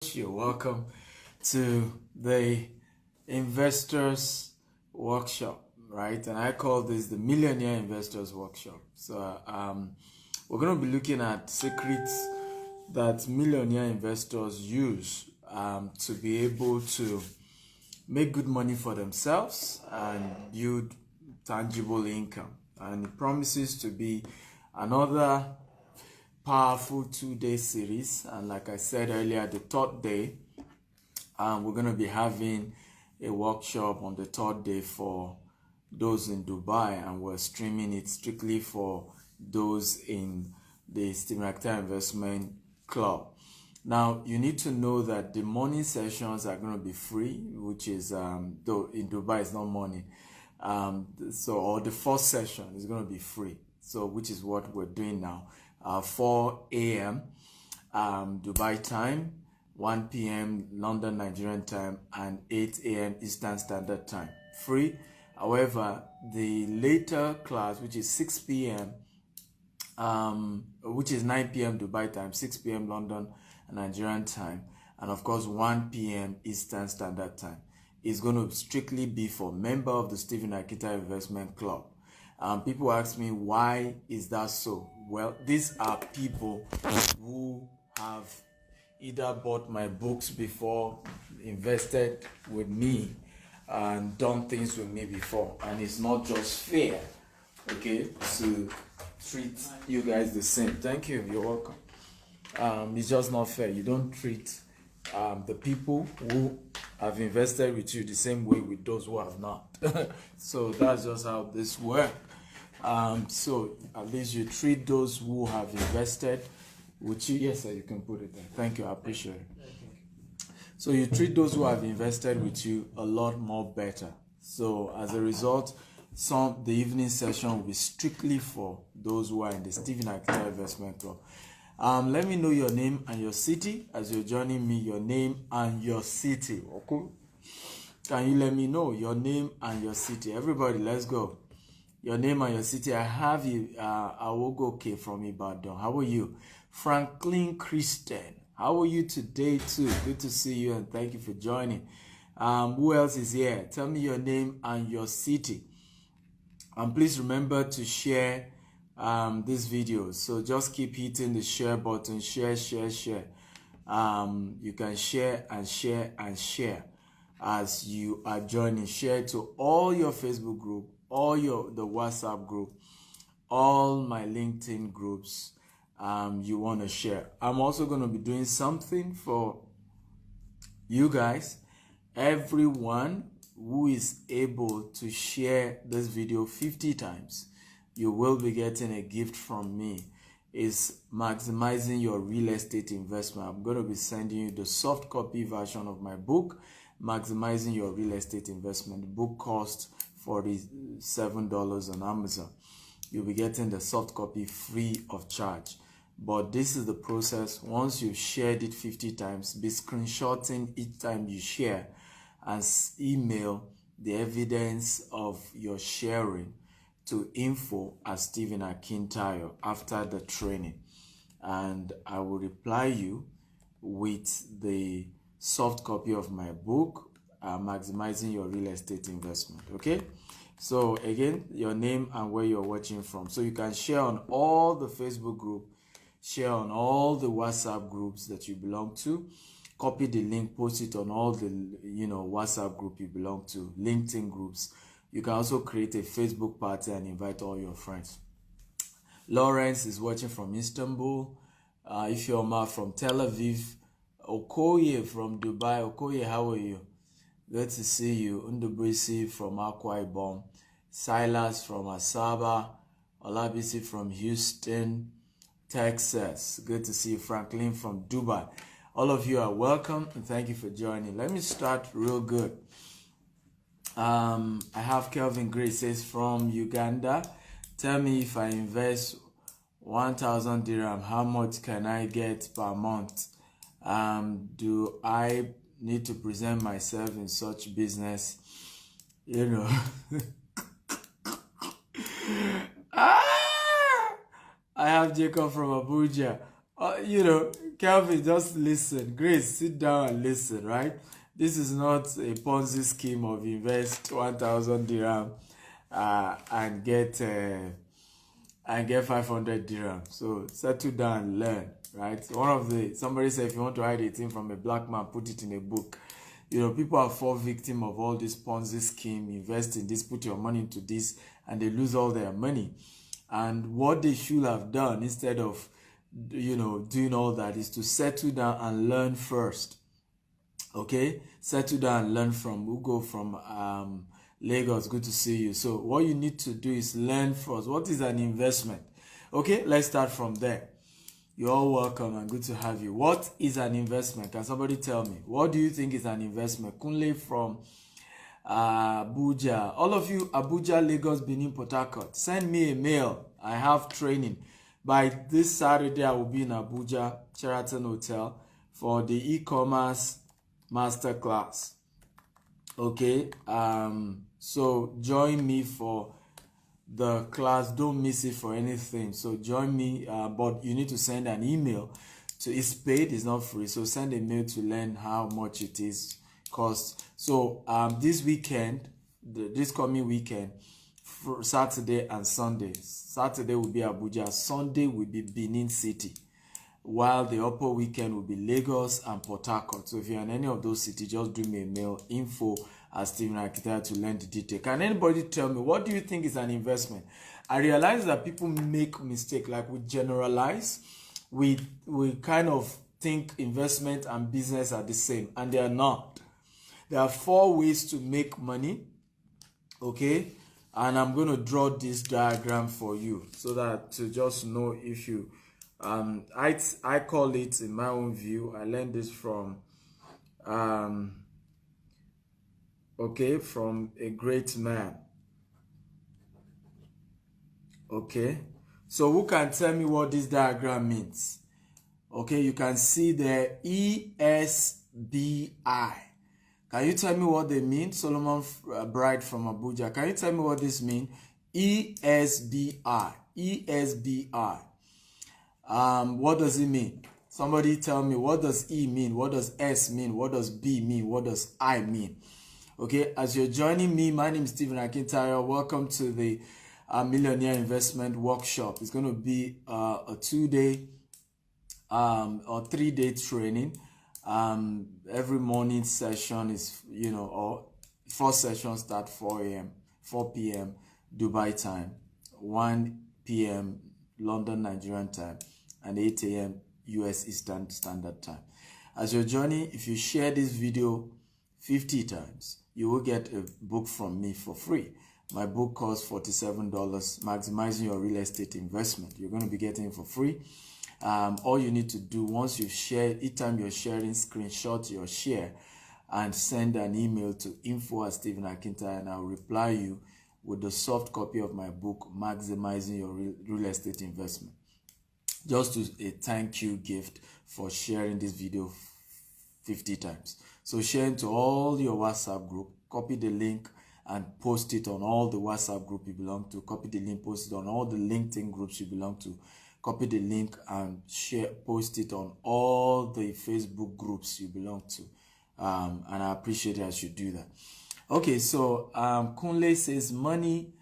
Coach. You're welcome to the Investors Workshop, right? And I call this the Millionaire Investors Workshop. So we're going to be looking at secrets that millionaire investors use to be able to make good money for themselves and build tangible income. And it promises to be another powerful 2-day series. And like I said earlier, the third day, we're going to be having a workshop on the third day for those in Dubai, and we're streaming it strictly for those in the Stephen Akita Investment Club. Now, you need to know that the morning sessions are going to be free, which is, though in Dubai it's not morning. Or the first session is going to be free. So, which is what we're doing now. 4 a.m. Dubai time, 1 p.m. London Nigerian time, and 8 a.m. Eastern Standard Time. Free. However, the later class, which is 6 p.m., which is 9 p.m. Dubai time, 6 p.m. London Nigerian time, and of course 1 p.m. Eastern Standard Time, is going to strictly be for member of the Stephen Akita Investment Club. People ask me, why is that so? Well, these are people who have either bought my books before, invested with me, and done things with me before. And it's not just fair, okay, to treat you guys the same. Thank you. You're welcome. It's just not fair. You don't treat the people who have invested with you the same way with those who have not. So that's just how this works. So at least you treat those who have invested with you. Yes, sir, you can put it there. Thank you. I appreciate it. So you treat those who have invested with you a lot more better. So as a result, the evening session will be strictly for those who are in the Stephen Akita Investment Club. Let me know your name and your city as you're joining me. Your name and your city. Okay? Can you let me know your name and your city? Everybody, let's go. Your name and your city. I have you, Awogoke from Ibadan. How are you? Franklin Christian. How are you today too? Good to see you and thank you for joining. Who else is here? Tell me your name and your city. And please remember to share this video. So just keep hitting the share button. Share. You can share and share and share as you are joining. Share to all your Facebook group, all the WhatsApp group, all my LinkedIn groups. You want to share. I'm also going to be doing something for you guys. Everyone who is able to share this video 50 times, you will be getting a gift from me. Is maximizing your real estate investment. I'm going to be sending you the soft copy version of my book, Maximizing Your Real Estate Investment. The book costs $47 on Amazon. You'll be getting the soft copy free of charge. But this is the process. Once you've shared it 50 times, be screenshotting each time you share and email the evidence of your sharing to info@StephenAkintayo after the training. And I will reply you with the soft copy of my book, Maximizing Your Real Estate Investment. Okay? So again, your name and where you're watching from. So you can share on all the Facebook group, share on all the WhatsApp groups that you belong to. Copy the link, post it on all the WhatsApp group you belong to, LinkedIn groups. You can also create a Facebook party and invite all your friends. Lawrence is watching from Istanbul. Ifeoma from Tel Aviv. Okoye from Dubai. Okoye, how are you? Good to see you. Undubrisi from Akwa Ibom. Silas from Asaba. Olabisi from Houston, Texas. Good to see you. Franklin from Dubai. All of you are welcome and thank you for joining. Let me start real good. I have Kelvin Grace says from Uganda. Tell me, if I invest 1,000 dirham, how much can I get per month? Do I need to present myself in such business? I have Jacob from Abuja. Kelvin, just listen. Grace, sit down and listen, right? This is not a Ponzi scheme of invest 1,000 dirham and get 500 dirham. So settle down and learn, right? Somebody said if you want to hide a thing from a black man, put it in a book. You know, people are fall victim of all this Ponzi scheme, invest in this, put your money into this, and they lose all their money. And what they should have done instead of, you know, doing all that is to settle down and learn first. Okay, settle down and learn from Ugo from Lagos. Good to see you. So what you need to do is learn first. What is an investment? Okay, let's start from there. You're all welcome and good to have you. What is an investment? Can somebody tell me? What do you think is an investment? Kunle from Abuja. All of you, Abuja, Lagos, Benin, Port Harcourt, send me a mail. I have training. By this Saturday, I will be in Abuja, Sheraton Hotel, for the e-commerce masterclass. Okay, so join me for the class. Don't miss it for anything. So join me, but you need to send an email. So it's paid, it's not free. So send a mail to learn how much it is cost. So this weekend, this coming weekend, for Saturday and Sunday. Saturday will be Abuja, Sunday will be Benin City, while the upper weekend will be Lagos and Port Harcourt. So if you're in any of those cities, just do me a mail, info@stephenakitayo, to learn the detail. Can anybody tell me, what do you think is an investment? I realize that people make mistake, like we generalize, we kind of think investment and business are the same, and they are not. There are 4 ways to make money, okay? And I'm going to draw this diagram for you so that to just know if you I call it, in my own view, I learned this from from a great man. Okay, so who can tell me what this diagram means? Okay, you can see the ESBI. Can you tell me what they mean? Solomon Bright from Abuja. Can you tell me what this means? ESBI. ESBI. What does it mean? Somebody tell me, what does E mean? What does S mean? What does B mean? What does I mean? Okay, as you're joining me, my name is Stephen Akintayo. Welcome to the Millionaire Investment Workshop. It's going to be a 2-day or 3-day training. Every morning session is, you know, or first session start 4 p.m. Dubai time, 1 p.m. London, Nigerian time, and 8 a.m. US Eastern Standard Time. As you're joining, if you share this video 50 times, you will get a book from me for free. My book costs $47, Maximizing Your Real Estate Investment. You're going to be getting it for free. All you need to do, once you've shared, each time you're sharing, screenshot your share and send an email to info@stephenakintayo, and I'll reply you with the soft copy of my book, Maximizing Your Real Estate Investment. Just a thank you gift for sharing this video 50 times. So share it to all your WhatsApp group, copy the link and post it on all the WhatsApp group you belong to, copy the link, post it on all the LinkedIn groups you belong to, copy the link and share, post it on all the Facebook groups you belong to. And I appreciate it as you do that. Okay, so Kunle says money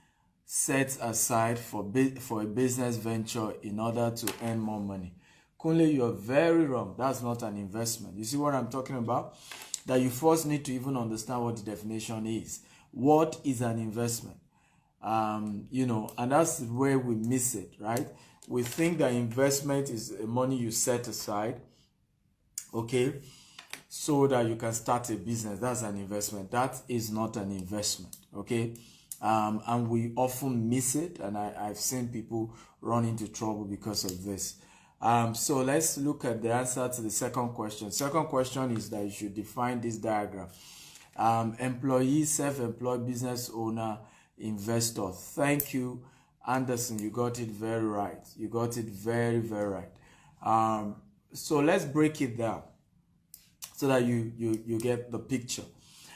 set aside for a business venture in order to earn more money. Kunle, you're very wrong. That's not an investment. You see what I'm talking about? That you first need to even understand what the definition is. What is an investment? You know, and that's where we miss it, right? We think that investment is money you set aside, okay, so that you can start a business. That's an investment. That is not an investment, okay? And we often miss it, and I've seen people run into trouble because of this. So let's look at the answer to the second question. Second question is that you should define this diagram. Employee, self-employed, business owner, investor. Thank you, Anderson. You got it very right. You got it very, very right. So let's break it down so that you get the picture.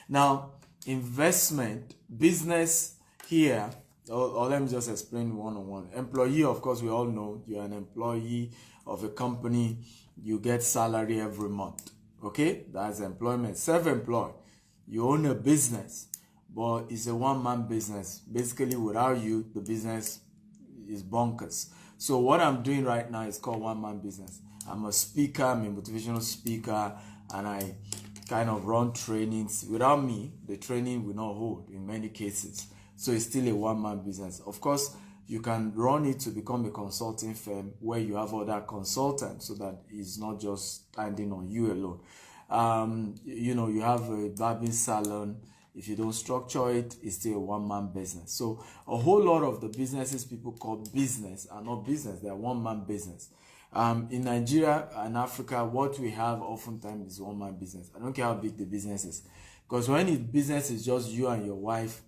Now, investment, business here, or let me just explain one-on-one. Employee, of course, we all know you're an employee of a company. you get salary every month. Okay, that's employment. Self-employed, you own a business, but it's a one-man business. Basically, without you, the business is bonkers. So what I'm doing right now is called one-man business. I'm a speaker, I'm a motivational speaker, and I kind of run trainings. Without me, the training will not hold in many cases. So it's still a one-man business. Of course, you can run it to become a consulting firm where you have other consultants, so that it's not just standing on you alone. You have a barbing salon. If you don't structure it, it's still a one-man business. So a whole lot of the businesses people call business are not business, they're one-man business. In Nigeria and Africa, what we have oftentimes is one-man business. I don't care how big the business is. Because when business is just you and your wife,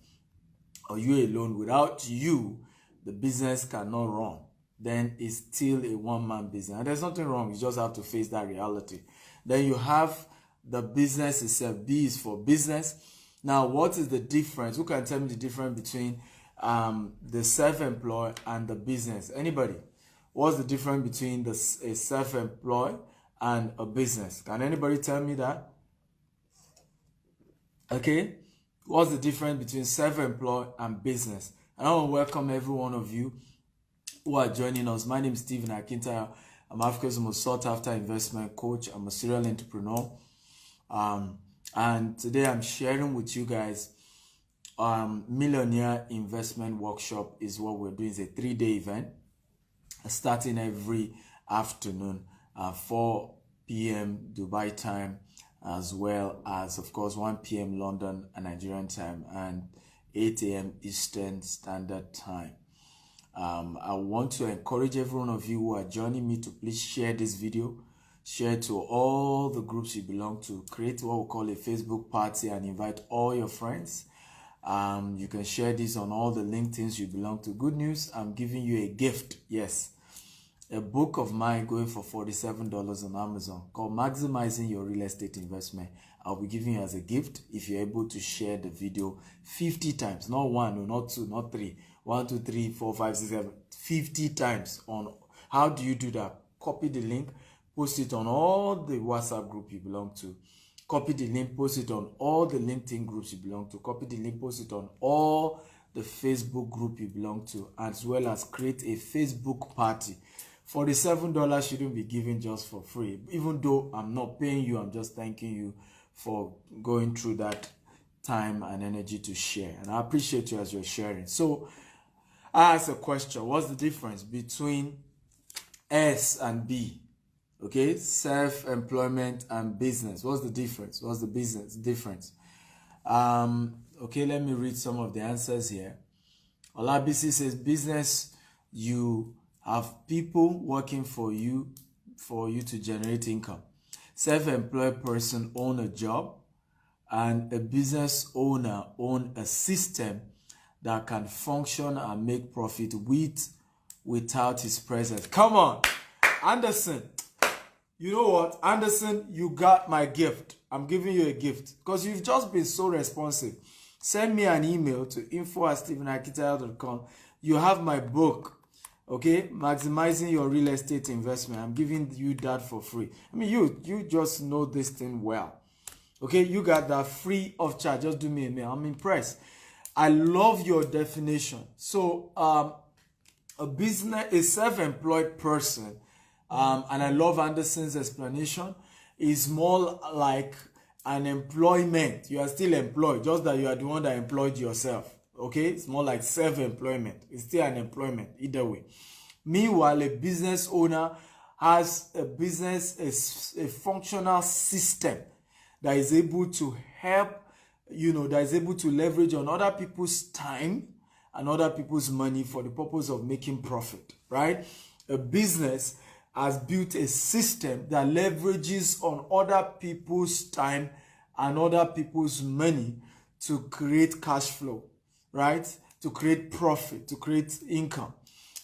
or you alone, without you, the business cannot run. Then it's still a one-man business. And there's nothing wrong. You just have to face that reality. Then you have the business itself. B is for business. Now, what is the difference? Who can tell me the difference between the self-employed and the business? Anybody? What's the difference between a self-employed and a business? Can anybody tell me that? Okay. What's the difference between self-employed and business? I want to welcome every one of you who are joining us. My name is Stephen Akintayo. I'm Africa's most sought after investment coach. I'm a serial entrepreneur. And today I'm sharing with you guys Millionaire Investment Workshop is what we're doing. It's a 3-day event starting every afternoon, 4 p.m. Dubai time, as well as, of course, 1 p.m. London and Nigerian time, and 8 a.m. Eastern Standard Time. I want to encourage every one of you who are joining me to please share this video. Share to all the groups you belong to. Create what we call a Facebook party and invite all your friends. You can share this on all the LinkedIns you belong to. Good news, I'm giving you a gift. Yes. A book of mine going for $47 on Amazon called Maximizing Your Real Estate Investment. I'll be giving you as a gift if you're able to share the video 50 times. Not 1, not 2, not 3. 1, 2, 3, 4, 5, 6, 7. 50 times. How do you do that? Copy the link. Post it on all the WhatsApp group you belong to. Copy the link, post it on all the LinkedIn groups you belong to. Copy the link, post it on all the Facebook group you belong to, as well as create a Facebook party. $47 shouldn't be given just for free. Even though I'm not paying you, I'm just thanking you for going through that time and energy to share. And I appreciate you as you're sharing. So I ask a question. What's the difference between S and B? Okay, self-employment and business. What's the difference? What's the business difference? Okay, let me read some of the answers here. Olabisi says, business, you have people working for you to generate income. Self-employed person own a job, and a business owner own a system that can function and make profit without his presence. Come on, Anderson. You know what, Anderson, you got my gift. I'm giving you a gift because you've just been so responsive. Send me an email to info@stephenakitayo.com. You have my book, okay? Maximizing Your Real Estate Investment. I'm giving you that for free. I mean, you just know this thing well. Okay, you got that free of charge. Just do me a mail. I'm impressed. I love your definition. So, a self-employed person, and I love Anderson's explanation, is more like an employment. You are still employed, just that you are the one that employed yourself. Okay, it's more like self-employment. It's still an employment, either way. Meanwhile, a business owner has a business, a functional system that is able to help, that is able to leverage on other people's time and other people's money for the purpose of making profit, right? A business has built a system that leverages on other people's time and other people's money to create cash flow, right? To create profit, to create income.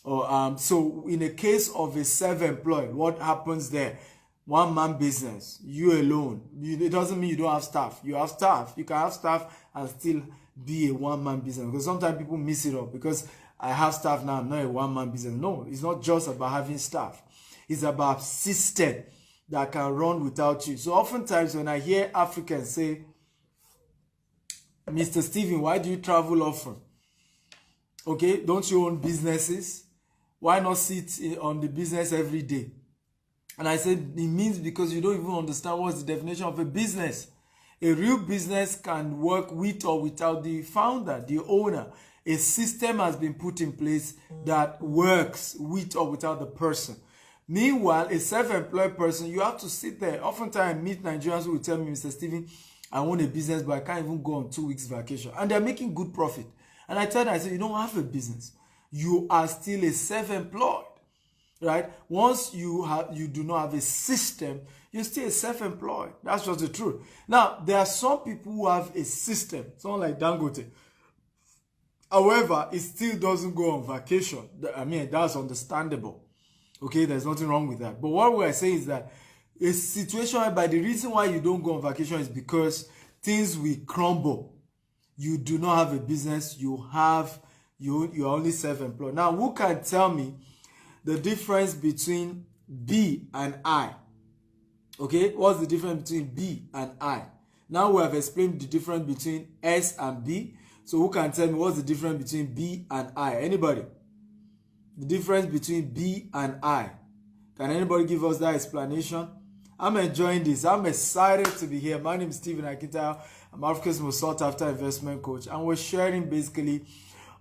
So in the case of a self-employed, what happens there? One-man business, you alone. It doesn't mean you don't have staff. You have staff. You can have staff and still be a one-man business. Because sometimes people miss it up. Because I have staff now, I'm not a one-man business. No, it's not just about having staff. It's about system that can run without you. So oftentimes when I hear Africans say, Mr. Stephen, why do you travel often? Okay, don't you own businesses? Why not sit on the business every day? And I said, it means because you don't even understand what's the definition of a business. A real business can work with or without the founder, the owner. A system has been put in place that works with or without the person. Meanwhile, a self-employed person, you have to sit there. Oftentimes, I meet Nigerians who will tell me, Mr. Stephen, I own a business, but I can't even go on 2 weeks vacation. And they're making good profit. And I tell them, I say, you don't have a business. You are still a self-employed, right? Once you do not have a system, you're still self-employed. That's just the truth. Now, there are some people who have a system, someone like Dangote. However, it still doesn't go on vacation. I mean, that's understandable. Okay, there's nothing wrong with that. But what we are saying is that a situation whereby the reason why you don't go on vacation is because things will crumble. You do not have a business. You're only self-employed. Now, who can tell me the difference between B and I? Okay, what's the difference between B and I? Now we have explained the difference between S and B. So who can tell me what's the difference between B and I? Anybody? The difference between B and I. Can anybody give us that explanation? I'm enjoying this. I'm excited to be here. My name is Stephen Akitayo. I'm Africa's most sought after investment coach. And we're sharing basically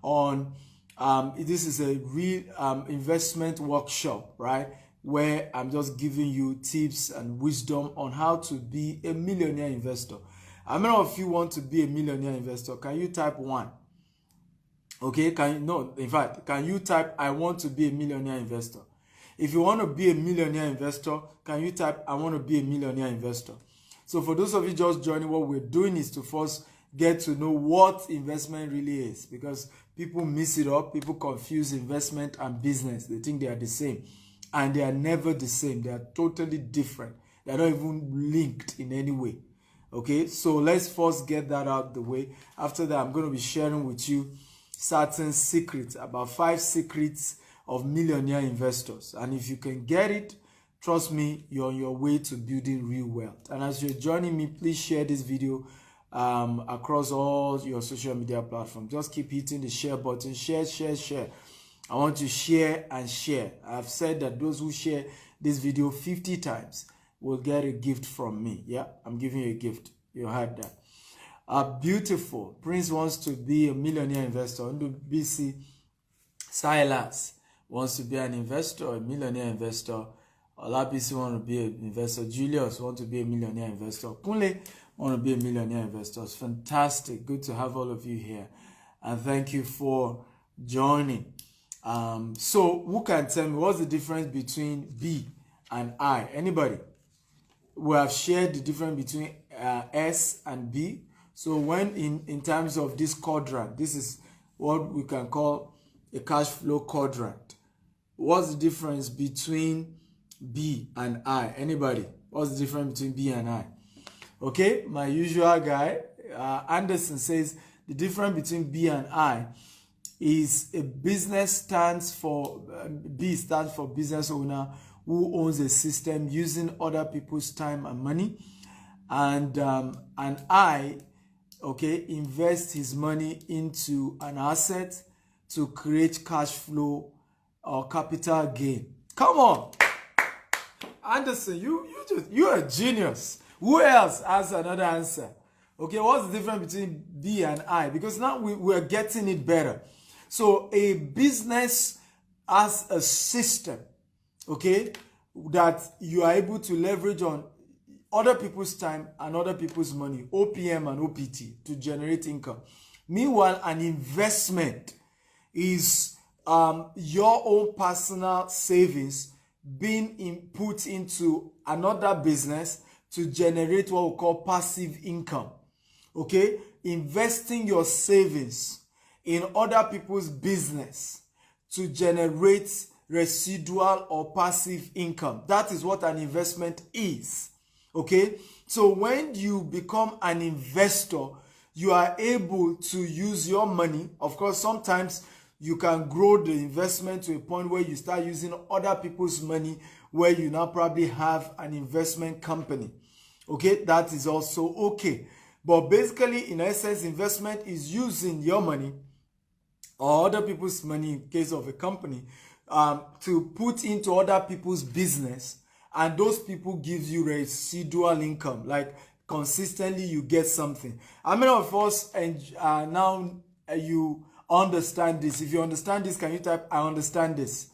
on, this is a real investment workshop, right? Where I'm just giving you tips and wisdom on how to be a millionaire investor. How many of you want to be a millionaire investor? Can you type 1? Okay, can you type, I want to be a millionaire investor? If you want to be a millionaire investor, can you type, I want to be a millionaire investor? So for those of you just joining, what we're doing is to first get to know what investment really is, because people mix it up. People confuse investment and business. They think they are the same, and they are never the same. They are totally different. They are not even linked in any way. Okay, so let's first get that out of the way. After that, I'm going to be sharing with you certain secrets, about 5 secrets of millionaire investors. And if you can get it, trust me, you're on your way to building real wealth. And as you're joining me, please share this video across all your social media platforms. Just keep hitting the share button. Share. I want to share and share. I've said that those who share this video 50 times will get a gift from me. Yeah, I'm giving you a gift. You heard that. Beautiful. Prince wants to be a millionaire investor. BC Silas wants to be an investor, a millionaire investor. Olabisi wants to be an investor. Julius wants to be a millionaire investor. Kunle wants to be a millionaire investor. It's fantastic. Good to have all of you here. And thank you for joining. So who can tell me what's the difference between B and I? Anybody? We have shared the difference between S and B. So when in terms of this quadrant, this is what we can call a cash flow quadrant. What's the difference between B and I? Anybody? What's the difference between B and I? Okay, my usual guy, Anderson, says the difference between B and I is a business stands for, B stands for business owner who owns a system using other people's time and money. And I, okay, invest his money into an asset to create cash flow or capital gain. Come on, Anderson, you're a genius. Who else has another answer? Okay, what's the difference between B and I? Because now we're getting it better. So a business has a system, okay, that you are able to leverage on other people's time and other people's money, OPM and OPT, to generate income. Meanwhile, an investment is your own personal savings being put into another business to generate what we call passive income. Okay? Investing your savings in other people's business to generate residual or passive income. That is what an investment is. Okay? So when you become an investor, you are able to use your money. Of course, sometimes you can grow the investment to a point where you start using other people's money where you now probably have an investment company. Okay, that is also okay. But basically, in essence, investment is using your money or other people's money in case of a company to put into other people's business, and those people give you residual income, like consistently you get something. How many of us now you understand this? If you understand this, can you type I understand this?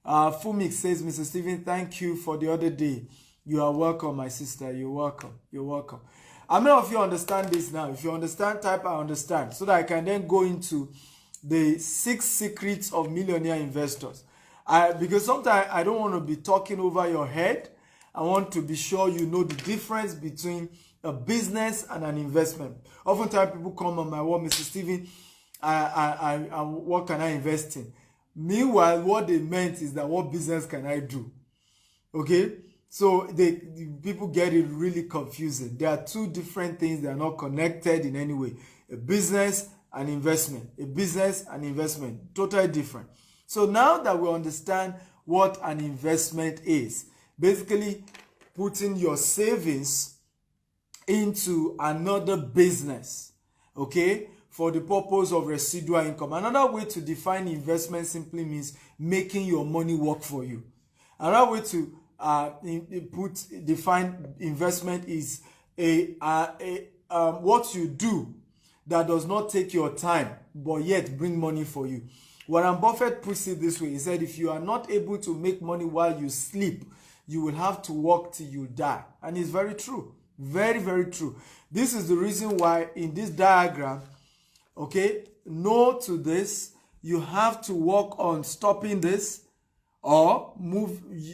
Fumik says, Mr. Stephen, thank you for the other day. You are welcome, my sister. You're welcome. You're welcome. How many of you understand this now? If you understand, type I understand, so that I can then go into the 6 secrets of millionaire investors. Because sometimes I don't want to be talking over your head. I want to be sure you know the difference between a business and an investment. Oftentimes people come on my wall, Mr. Stephen, what can I invest in? Meanwhile, what they meant is that what business can I do? Okay? So the people get it really confusing. There are 2 different things that are not connected in any way. A business and investment. A business and investment. Totally different. So now that we understand what an investment is, basically putting your savings into another business, okay, for the purpose of residual income. Another way to define investment simply means making your money work for you. Another way to define investment is what you do that does not take your time but yet bring money for you. Warren Buffett puts it this way. He said, if you are not able to make money while you sleep, you will have to work till you die. And it's very true. Very, very true. This is the reason why in this diagram, okay, no to this, you have to work on stopping this or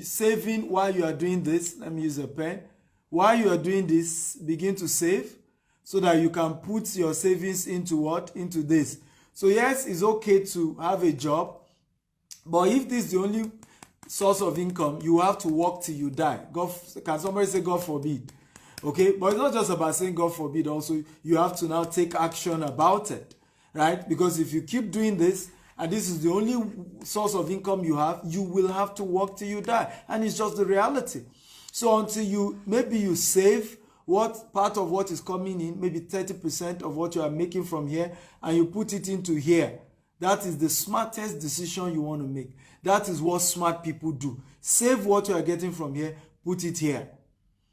saving while you are doing this. Let me use a pen. While you are doing this, begin to save so that you can put your savings into what? Into this. So yes, it's okay to have a job, but if this is the only source of income, you have to work till you die. Can somebody say God forbid? Okay, but it's not just about saying God forbid. Also, you have to now take action about it, right? Because if you keep doing this, and this is the only source of income you have, you will have to work till you die. And it's just the reality. So until maybe you save what part of what is coming in, maybe 30% of what you are making from here, and you put it into here. That is the smartest decision you want to make. That is what smart people do. Save what you are getting from here, put it here.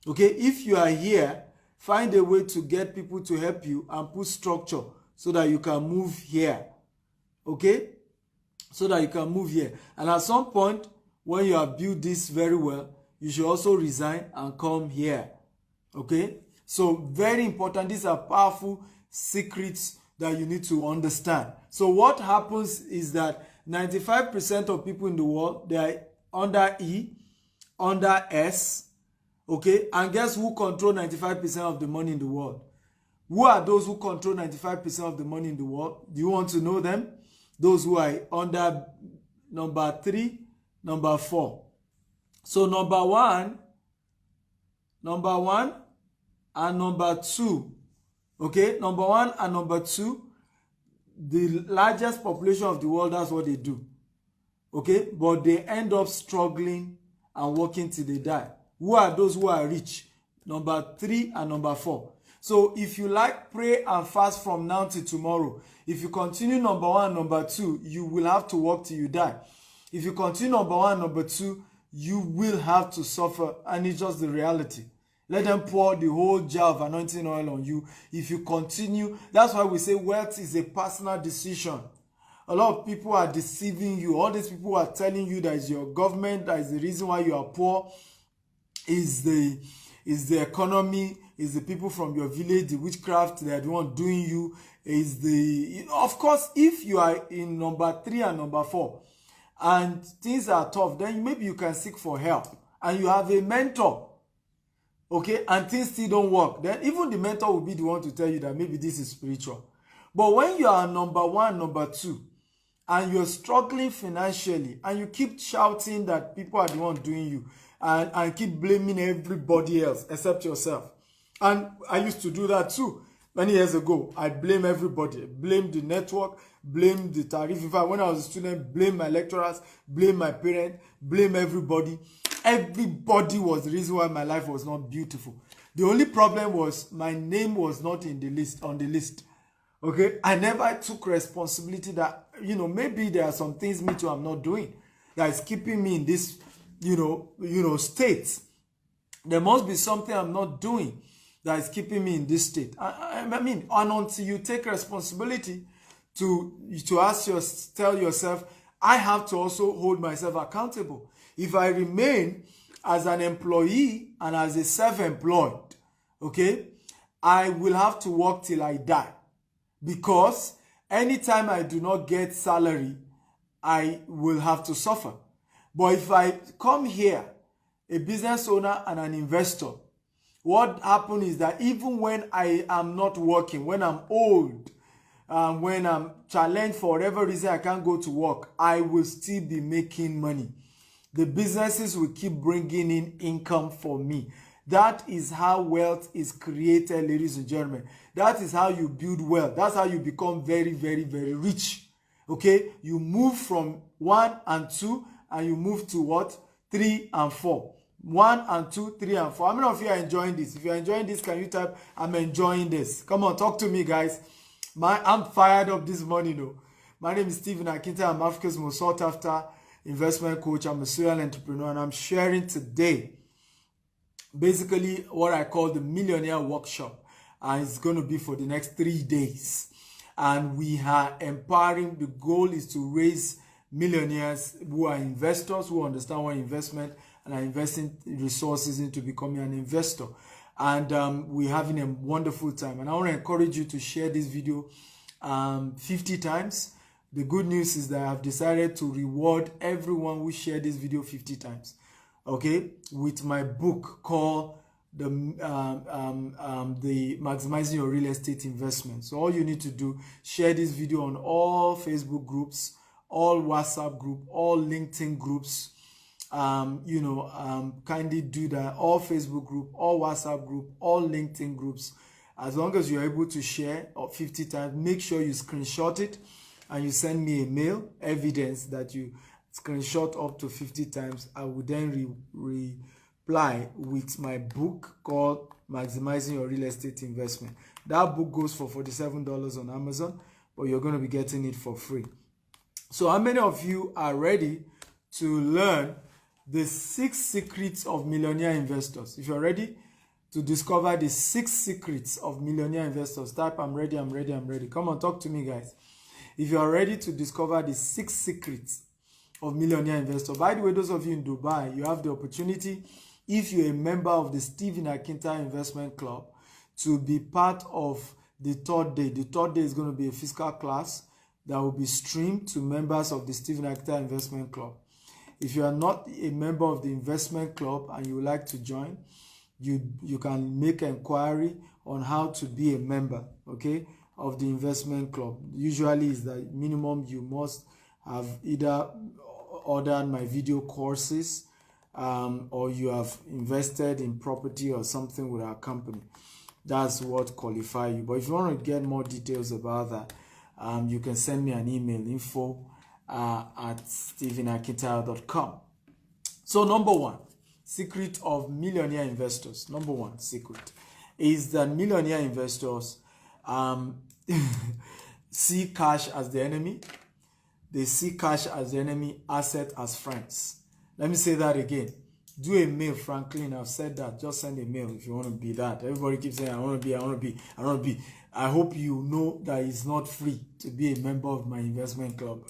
Okay, if you are here, find a way to get people to help you and put structure so that you can move here. Okay, so that you can move here. And at some point, when you have built this very well, you should also resign and come here. Okay, so very important. These are powerful secrets that you need to understand. So what happens is that 95% of people in the world, they are under E, under S, okay? And guess who control 95% of the money in the world? Who are those who control 95% of the money in the world? Do you want to know them? Those who are under number 3, number 4. So number 1 and number 2. Okay, number 1 and number 2, the largest population of the world, that's what they do. Okay, but they end up struggling and working till they die. Who are those who are rich? Number 3 and number 4. So if you like, pray and fast from now till tomorrow. If you continue number 1 and number 2, you will have to work till you die. If you continue number 1 and number 2, you will have to suffer, and it's just the reality. Let them pour the whole jar of anointing oil on you. If you continue, that's why we say wealth is a personal decision. A lot of people are deceiving you. All these people are telling you that it's your government that is the reason why you are poor. Is the economy, is the people from your village, the witchcraft, they are the one doing you. Of course, if you are in number 3 and number 4 and things are tough, then maybe you can seek for help and you have a mentor. Okay, and things still don't work, then even the mentor will be the one to tell you that maybe this is spiritual. But when you are number 1, number 2, and you're struggling financially, and you keep shouting that people are the one doing you, and keep blaming everybody else except yourself. And I used to do that too. Many years ago, I blame everybody. Blame the network, blame the tariff. In fact, when I was a student, blame my lecturers, blame my parents, blame everybody. Everybody was the reason why my life was not beautiful. The only problem was my name was not in the list, on the list. Okay, I never took responsibility that, maybe there are some things me too I'm not doing that is keeping me in this, state. There must be something I'm not doing that is keeping me in this state. I mean, and until you take responsibility to tell yourself, I have to also hold myself accountable. If I remain as an employee and as a self-employed, okay, I will have to work till I die. Because anytime I do not get salary, I will have to suffer. But if I come here, a business owner and an investor, what happens is that even when I am not working, when I'm old, when I'm challenged for whatever reason I can't go to work, I will still be making money. The businesses will keep bringing in income for me. That is how wealth is created, ladies and gentlemen. That is how you build wealth. That's how you become very, very, very rich. Okay? You move from 1 and 2 and you move to what? 3 and 4. 1 and 2, 3 and 4. How many of you are enjoying this? If you're enjoying this, can you type, I'm enjoying this? Come on, talk to me, guys. I'm fired up this morning, though. My name is Stephen Akinta. I'm Africa's most sought after investment coach. I'm a serial entrepreneur, and I'm sharing today basically what I call the Millionaire Workshop. And it's going to be for the next 3 days. And we are empowering. The goal is to raise millionaires who are investors, who understand what investment and are investing resources into becoming an investor. And we're having a wonderful time. And I want to encourage you to share this video 50 times. The good news is that I've decided to reward everyone who shared this video 50 times. Okay, with my book called the Maximizing Your Real Estate Investment. So all you need to do, share this video on all Facebook groups, all WhatsApp group, all LinkedIn groups. Kindly do that. All Facebook group, all WhatsApp group, all LinkedIn groups. As long as you're able to share 50 times, make sure you screenshot it and you send me a mail, evidence that you screenshot up to 50 times. I will then reply with my book called Maximizing Your Real Estate Investment. That book goes for $47 on Amazon, but you're going to be getting it for free. So how many of you are ready to learn the 6 secrets of millionaire investors? If you're ready to discover the 6 secrets of millionaire investors, type I'm ready, I'm ready, I'm ready. Come on, talk to me, guys. If you are ready to discover the 6 secrets of millionaire investor. By the way, those of you in Dubai, you have the opportunity, if you're a member of the Stephen Akinta Investment Club, to be part of the 3rd day. The 3rd day is going to be a physical class that will be streamed to members of the Stephen Akinta Investment Club. If you are not a member of the investment club and you would like to join, you can make an inquiry on how to be a member, okay, of the investment club. Usually is the minimum you must have either ordered my video courses or you have invested in property or something with our company. That's what qualifies you. But if you want to get more details about that, you can send me an email, info@stephenakinta.com. So number 1 secret of millionaire investors, number 1 secret is that millionaire investors see cash as the enemy. They see cash as the enemy, asset as friends. Let me say that again. Do a mail, Franklin. I've said that. Just send a mail if you want to be that. Everybody keeps saying, I want to be, I want to be, I want to be. I hope you know that it's not free to be a member of my investment club.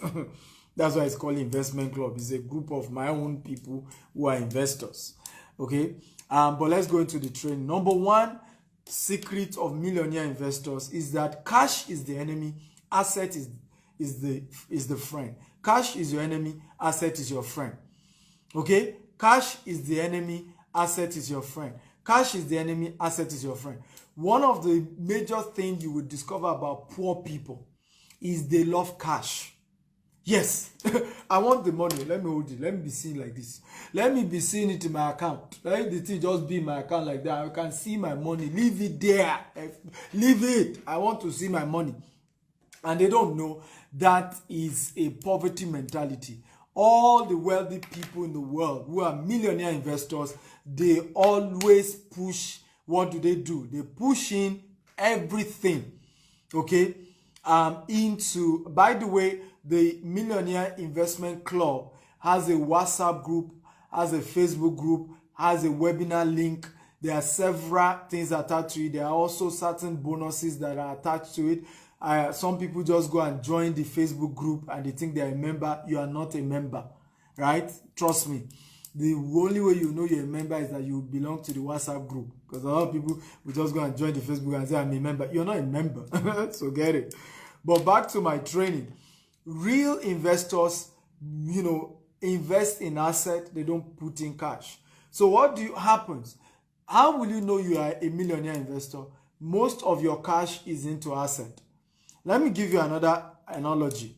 That's why it's called investment club. It's a group of my own people who are investors. Okay? But let's go into the training. Number 1 secret of millionaire investors is that cash is the enemy, asset is the friend. Cash is your enemy, asset is your friend. Okay? Cash is the enemy, asset is your friend. Cash is the enemy, asset is your friend. One of the major things you will discover about poor people is they love cash. Yes, I want the money. Let me hold it. Let me be seen like this. Let me be seeing it in my account. Let the thing just be in my account like that. I can see my money. Leave it there. Leave it. I want to see my money. And they don't know that is a poverty mentality. all the wealthy people in the world who are millionaire investors, they always push, what do? They push in everything, okay, into, by the way, the Millionaire Investment Club has a WhatsApp group, has a Facebook group, has a webinar link. There are several things attached to it. There are also certain bonuses that are attached to it. Some people just go and join the Facebook group and they think they're a member. You are not a member, right? Trust me. The only way you know you're a member is that you belong to the WhatsApp group. Because a lot of people will just go and join the Facebook and say, I'm a member. You're not a member. So get it. But back to my training. Real investors, invest in assets. They don't put in cash. So what happens? How will you know you are a millionaire investor? Most of your cash is into asset. Let me give you another analogy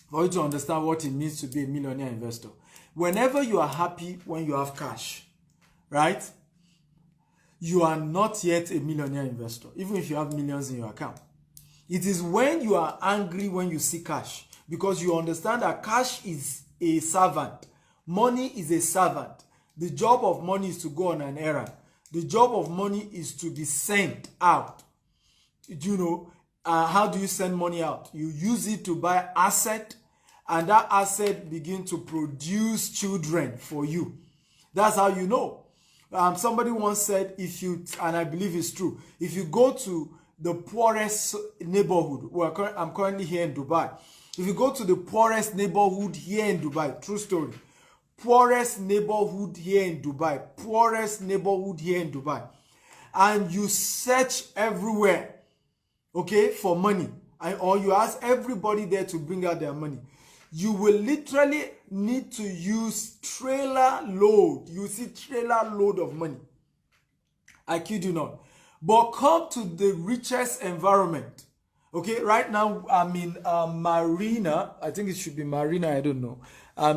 for you to understand what it means to be a millionaire investor. Whenever you are happy when you have cash, right? You are not yet a millionaire investor, even if you have millions in your account. It is when you are angry when you see cash, because you understand that cash is a servant. Money is a servant. The job of money is to go on an errand. The job of money is to be sent out. How do you send money out? You use it to buy asset, and that asset begin to produce children for you. That's how you know. Somebody once said, and I believe it's true, if you go to the poorest neighborhood, I'm currently here in Dubai. If you go to the poorest neighborhood here in Dubai, true story, poorest neighborhood here in Dubai, and you search everywhere, okay, for money, or you ask everybody there to bring out their money, you will literally need to use trailer load. You see trailer load of money. I kid you not. But come to the richest environment. Okay, right now I'm in Marina. I think it should be Marina. I don't know.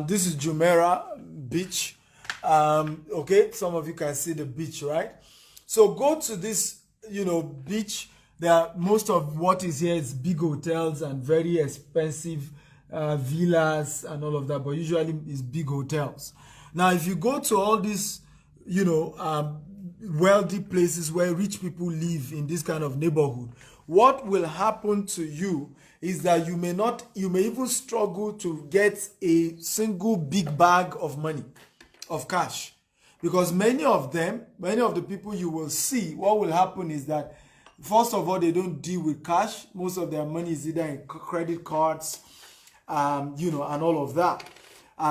This is Jumeirah Beach. Okay, some of you can see the beach, right? So go to this, beach. Most of what is here is big hotels and very expensive villas and all of that, but usually it's big hotels. Now, if you go to all these, wealthy places where rich people live in this kind of neighborhood, what will happen to you is that you may even struggle to get a single big bag of money, of cash, because many of the people you will see, what will happen is that, first of all, they don't deal with cash. Most of their money is either in credit cards, and all of that.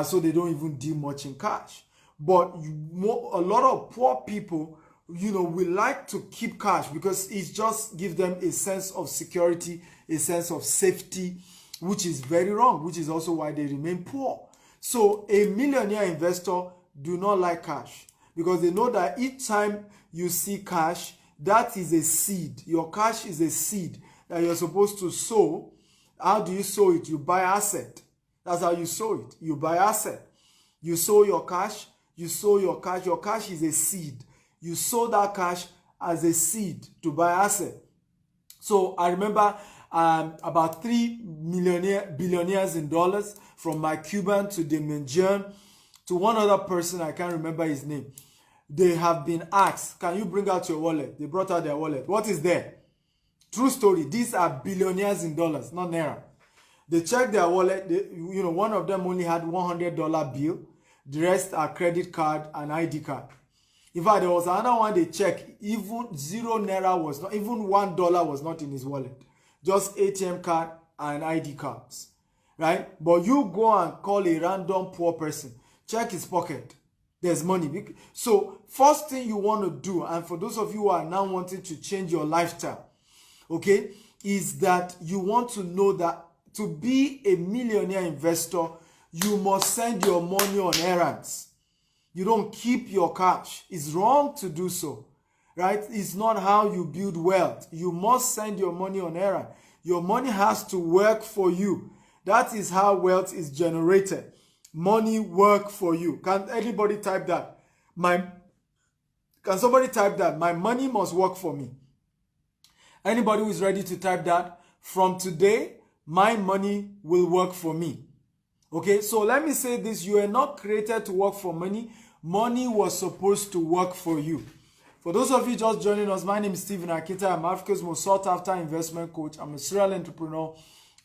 So they don't even deal much in cash. But a lot of poor people, will like to keep cash because it just gives them a sense of security, a sense of safety, which is very wrong, which is also why they remain poor. So a millionaire investor do not like cash because they know that each time you see cash, that is a seed. Your cash is a seed that you're supposed to sow. How do you sow it? You buy asset. That's how you sow it. You buy asset. You sow your cash. You sow your cash. Your cash is a seed. You sow that cash as a seed to buy asset. So I remember about 3 billionaires in dollars, from Mike Cuban to Damien John to one other person, I can't remember his name. They have been asked, can you bring out your wallet? They brought out their wallet. What is there? True story. These are billionaires in dollars, not naira. They checked their wallet. One of them only had $100 bill. The rest are credit card and ID card. In fact, there was another one they checked. Even 0 naira was not, even $1 was not in his wallet. Just ATM card and ID cards, right? But you go and call a random poor person, check his pocket. There's money. So first thing you want to do, and for those of you who are now wanting to change your lifestyle, okay, is that you want to know that to be a millionaire investor, you must send your money on errands. You don't keep your cash. It's wrong to do so, right? It's not how you build wealth. You must send your money on errand. Your money has to work for you. That is how wealth is generated. Money work for you. Can anybody type that? Can somebody type that? My money must work for me. Anybody who is ready to type that? From today, my money will work for me. Okay, so let me say this. You are not created to work for money. Money was supposed to work for you. For those of you just joining us, my name is Stephen Akita. I'm Africa's most sought after investment coach. I'm a serial entrepreneur.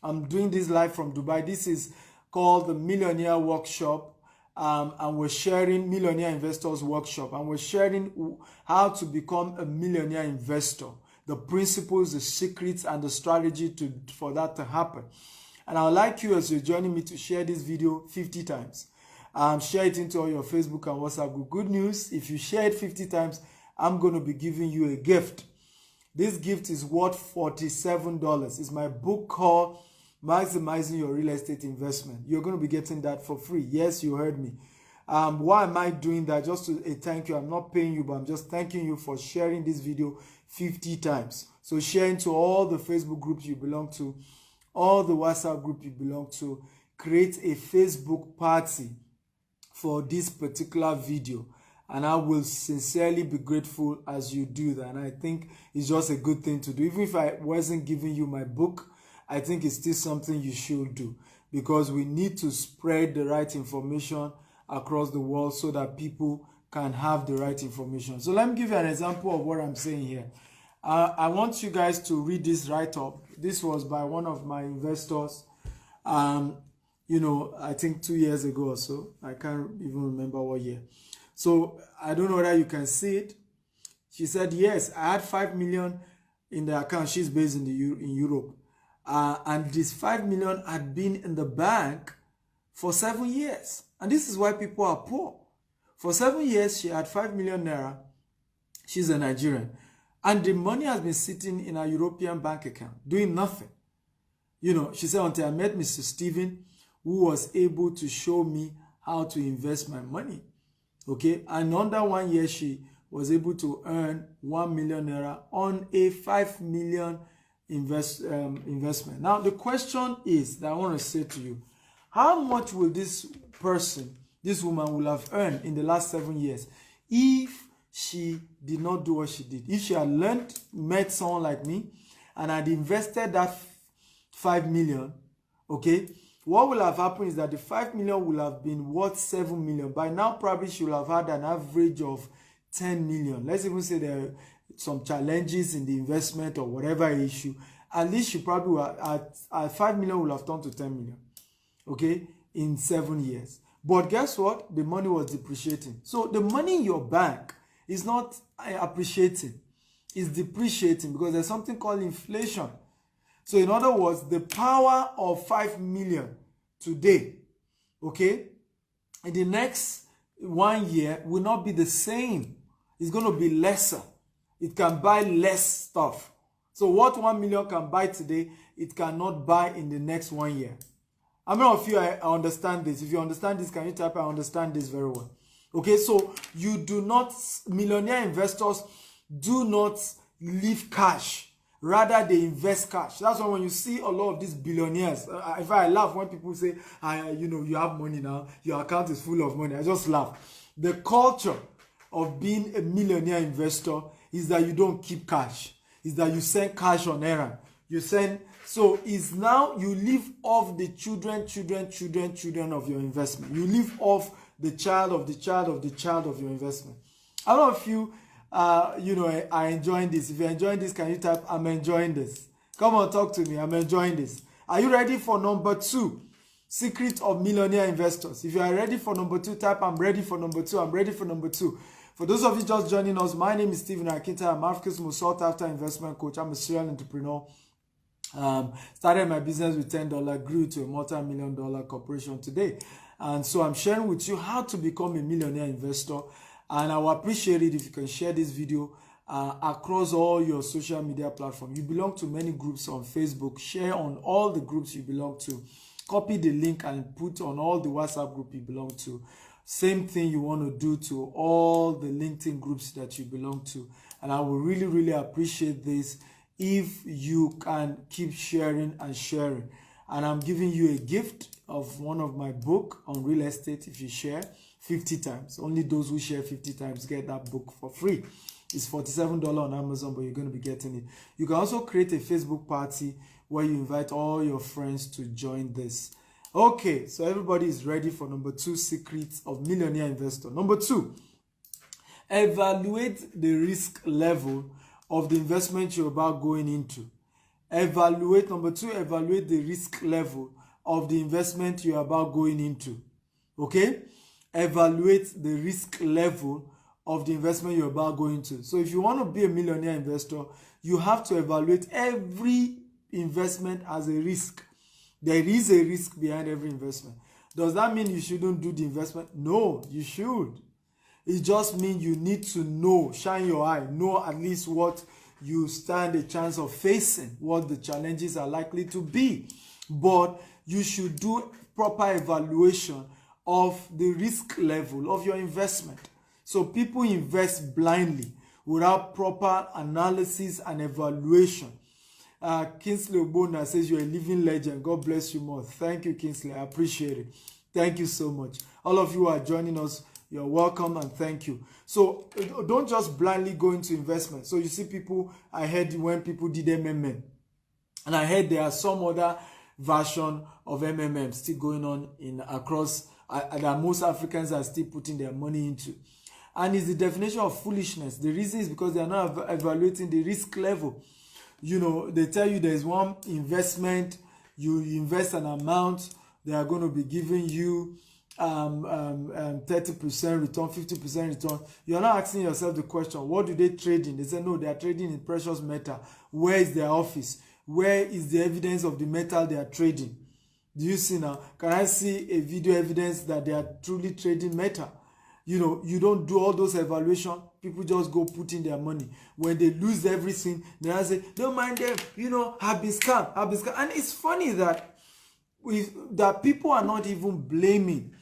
I'm doing this live from Dubai. This is called the Millionaire Workshop. And we're sharing Millionaire Investors Workshop. And we're sharing how to become a millionaire investor. The principles, the secrets, and the strategy for that to happen. And I would like you, as you're joining me, to share this video 50 times. Share it into all your Facebook and WhatsApp group. Good news, if you share it 50 times, I'm going to be giving you a gift. This gift is worth $47. It's my book called Maximizing Your Real Estate Investment. You're going to be getting that for free. Yes, you heard me. Why am I doing that? Just to thank you. I'm not paying you, but I'm just thanking you for sharing this video 50 times. So share into all the Facebook groups you belong to, all the WhatsApp group you belong to. Create a Facebook party for this particular video. And I will sincerely be grateful as you do that. And I think it's just a good thing to do. Even if I wasn't giving you my book, I think it's still something you should do. Because we need to spread the right information across the world so that people can have the right information. So let me give you an example of what I'm saying here. I want you guys to read this write-up. This was by one of my investors, you know, I think 2 years ago or so. I can't even remember what year. So I don't know whether you can see it. She said, yes, I had 5 million in the account. She's based in Europe. And this 5 million had been in the bank for 7 years. And this is why people are poor. For 7 years, she had 5 million naira. She's a Nigerian. And the money has been sitting in a European bank account, doing nothing. You know, she said, until I met Mr. Stephen, who was able to show me how to invest my money. Okay, and under 1 year, she was able to earn 1 million naira on a 5 million investment. Now, the question is that I want to say to you, how much will this person, this woman, will have earned in the last 7 years if she did not do what she did? If she had met someone like me, and had invested that 5 million, okay, what will have happened is that the 5 million will have been worth 7 million. By now, probably she will have had an average of 10 million. Let's even say there are some challenges in the investment or whatever issue. At least she probably will, at 5 million will have turned to 10 million, okay, in 7 years. But guess what? The money was depreciating. So the money in your bank is not appreciating. It's depreciating because there's something called inflation. So in other words, the power of 5 million today, okay, in the next 1 year will not be the same. It's going to be lesser. It can buy less stuff. So what 1 million can buy today, it cannot buy in the next 1 year. How many of you I understand this? If you understand this, can you type I understand this very well? Okay, so you do not, millionaire investors do not leave cash. Rather, they invest cash. That's why when you see a lot of these billionaires, if I laugh when people say, you know, you have money now, your account is full of money. I just laugh. The culture of being a millionaire investor is that you don't keep cash. Is that you send cash on errand. You send, so is now you live off the children of your investment. You live off the child of the child of the child of your investment. A lot of you, you know, are enjoying this. If you're enjoying this, can you type, I'm enjoying this? Come on, talk to me. I'm enjoying this. Are you ready for number 2? Secret of millionaire investors. If you are ready for number 2, type, I'm ready for number 2. I'm ready for number 2. For those of you just joining us, my name is Stephen Akita. I'm Africa's most sought after investment coach. I'm a serial entrepreneur. Started my business with $10, grew to a multi-million-dollar corporation today. And so I'm sharing with you how to become a millionaire investor. And I will appreciate it if you can share this video across all your social media platforms. You belong to many groups on Facebook. Share on all the groups you belong to. Copy the link and put on all the WhatsApp group you belong to. Same thing you want to do to all the LinkedIn groups that you belong to. And I will really, really appreciate this if you can keep sharing and sharing. And I'm giving you a gift of one of my book on real estate if you share 50 times. Only those who share 50 times get that book for free. It's $47 on Amazon, but you're going to be getting it. You can also create a Facebook party where you invite all your friends to join this. Okay, so everybody is ready for number 2 secrets of millionaire investor. Number 2, evaluate the risk level of the investment you're about going into. Number 2, evaluate the risk level of the investment you're about going into. Okay? Evaluate the risk level of the investment you're about going to. So if you want to be a millionaire investor, you have to evaluate every investment as a risk. There is a risk behind every investment. Does that mean you shouldn't do the investment? No, you should. It just means you need to know, shine your eye, know at least what you stand a chance of facing, what the challenges are likely to be. But you should do proper evaluation of the risk level of your investment. So people invest blindly without proper analysis and evaluation. Kingsley Obona says you're a living legend. God bless you more. Thank you, Kingsley. I appreciate it. Thank you so much. All of you who are joining us, you're welcome and thank you. So don't just blindly go into investment. So you see people, I heard when people did MMM, and I heard there are some other version of MMM still going on in across that most Africans are still putting their money into. And it's the definition of foolishness. The reason is because they are not evaluating the risk level. You know, they tell you there's one investment, you invest an amount, they are going to be giving you 30% return, 50% return. You're not asking yourself the question, what do they trade in? They say, no, they are trading in precious metal. Where is their office? Where is the evidence of the metal they are trading? Do you see now? Can I see a video evidence that they are truly trading metal? You know, you don't do all those evaluation. People just go put in their money. When they lose everything, they say, don't mind them, you know, have been scammed. And it's funny that people are not even blaming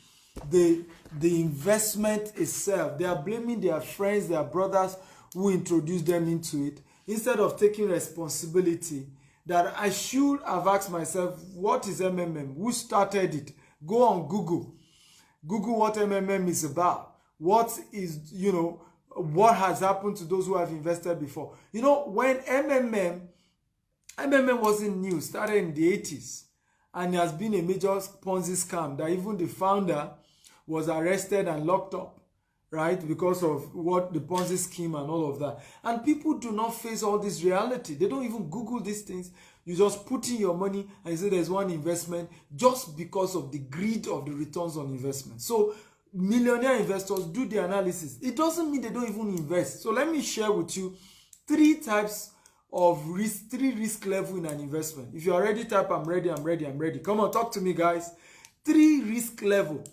the investment itself. They are blaming their friends, their brothers who introduced them into it, instead of taking responsibility that I should have asked myself, what is MMM? Who started it? Go on Google. Google what MMM is about. What is, you know, what has happened to those who have invested before. You know, when MMM wasn't new, started in the 80s, and it has been a major Ponzi scam that even the founder was arrested and locked up, right? Because of what the Ponzi scheme and all of that. And people do not face all this reality. They don't even Google these things. You just put in your money and you say there's one investment just because of the greed of the returns on investment. So millionaire investors do the analysis. It doesn't mean they don't even invest. So let me share with you 3 types of risk, 3 risk level in an investment. If you're ready, type I'm ready, I'm ready, I'm ready. Come on, talk to me, guys. 3 risk level.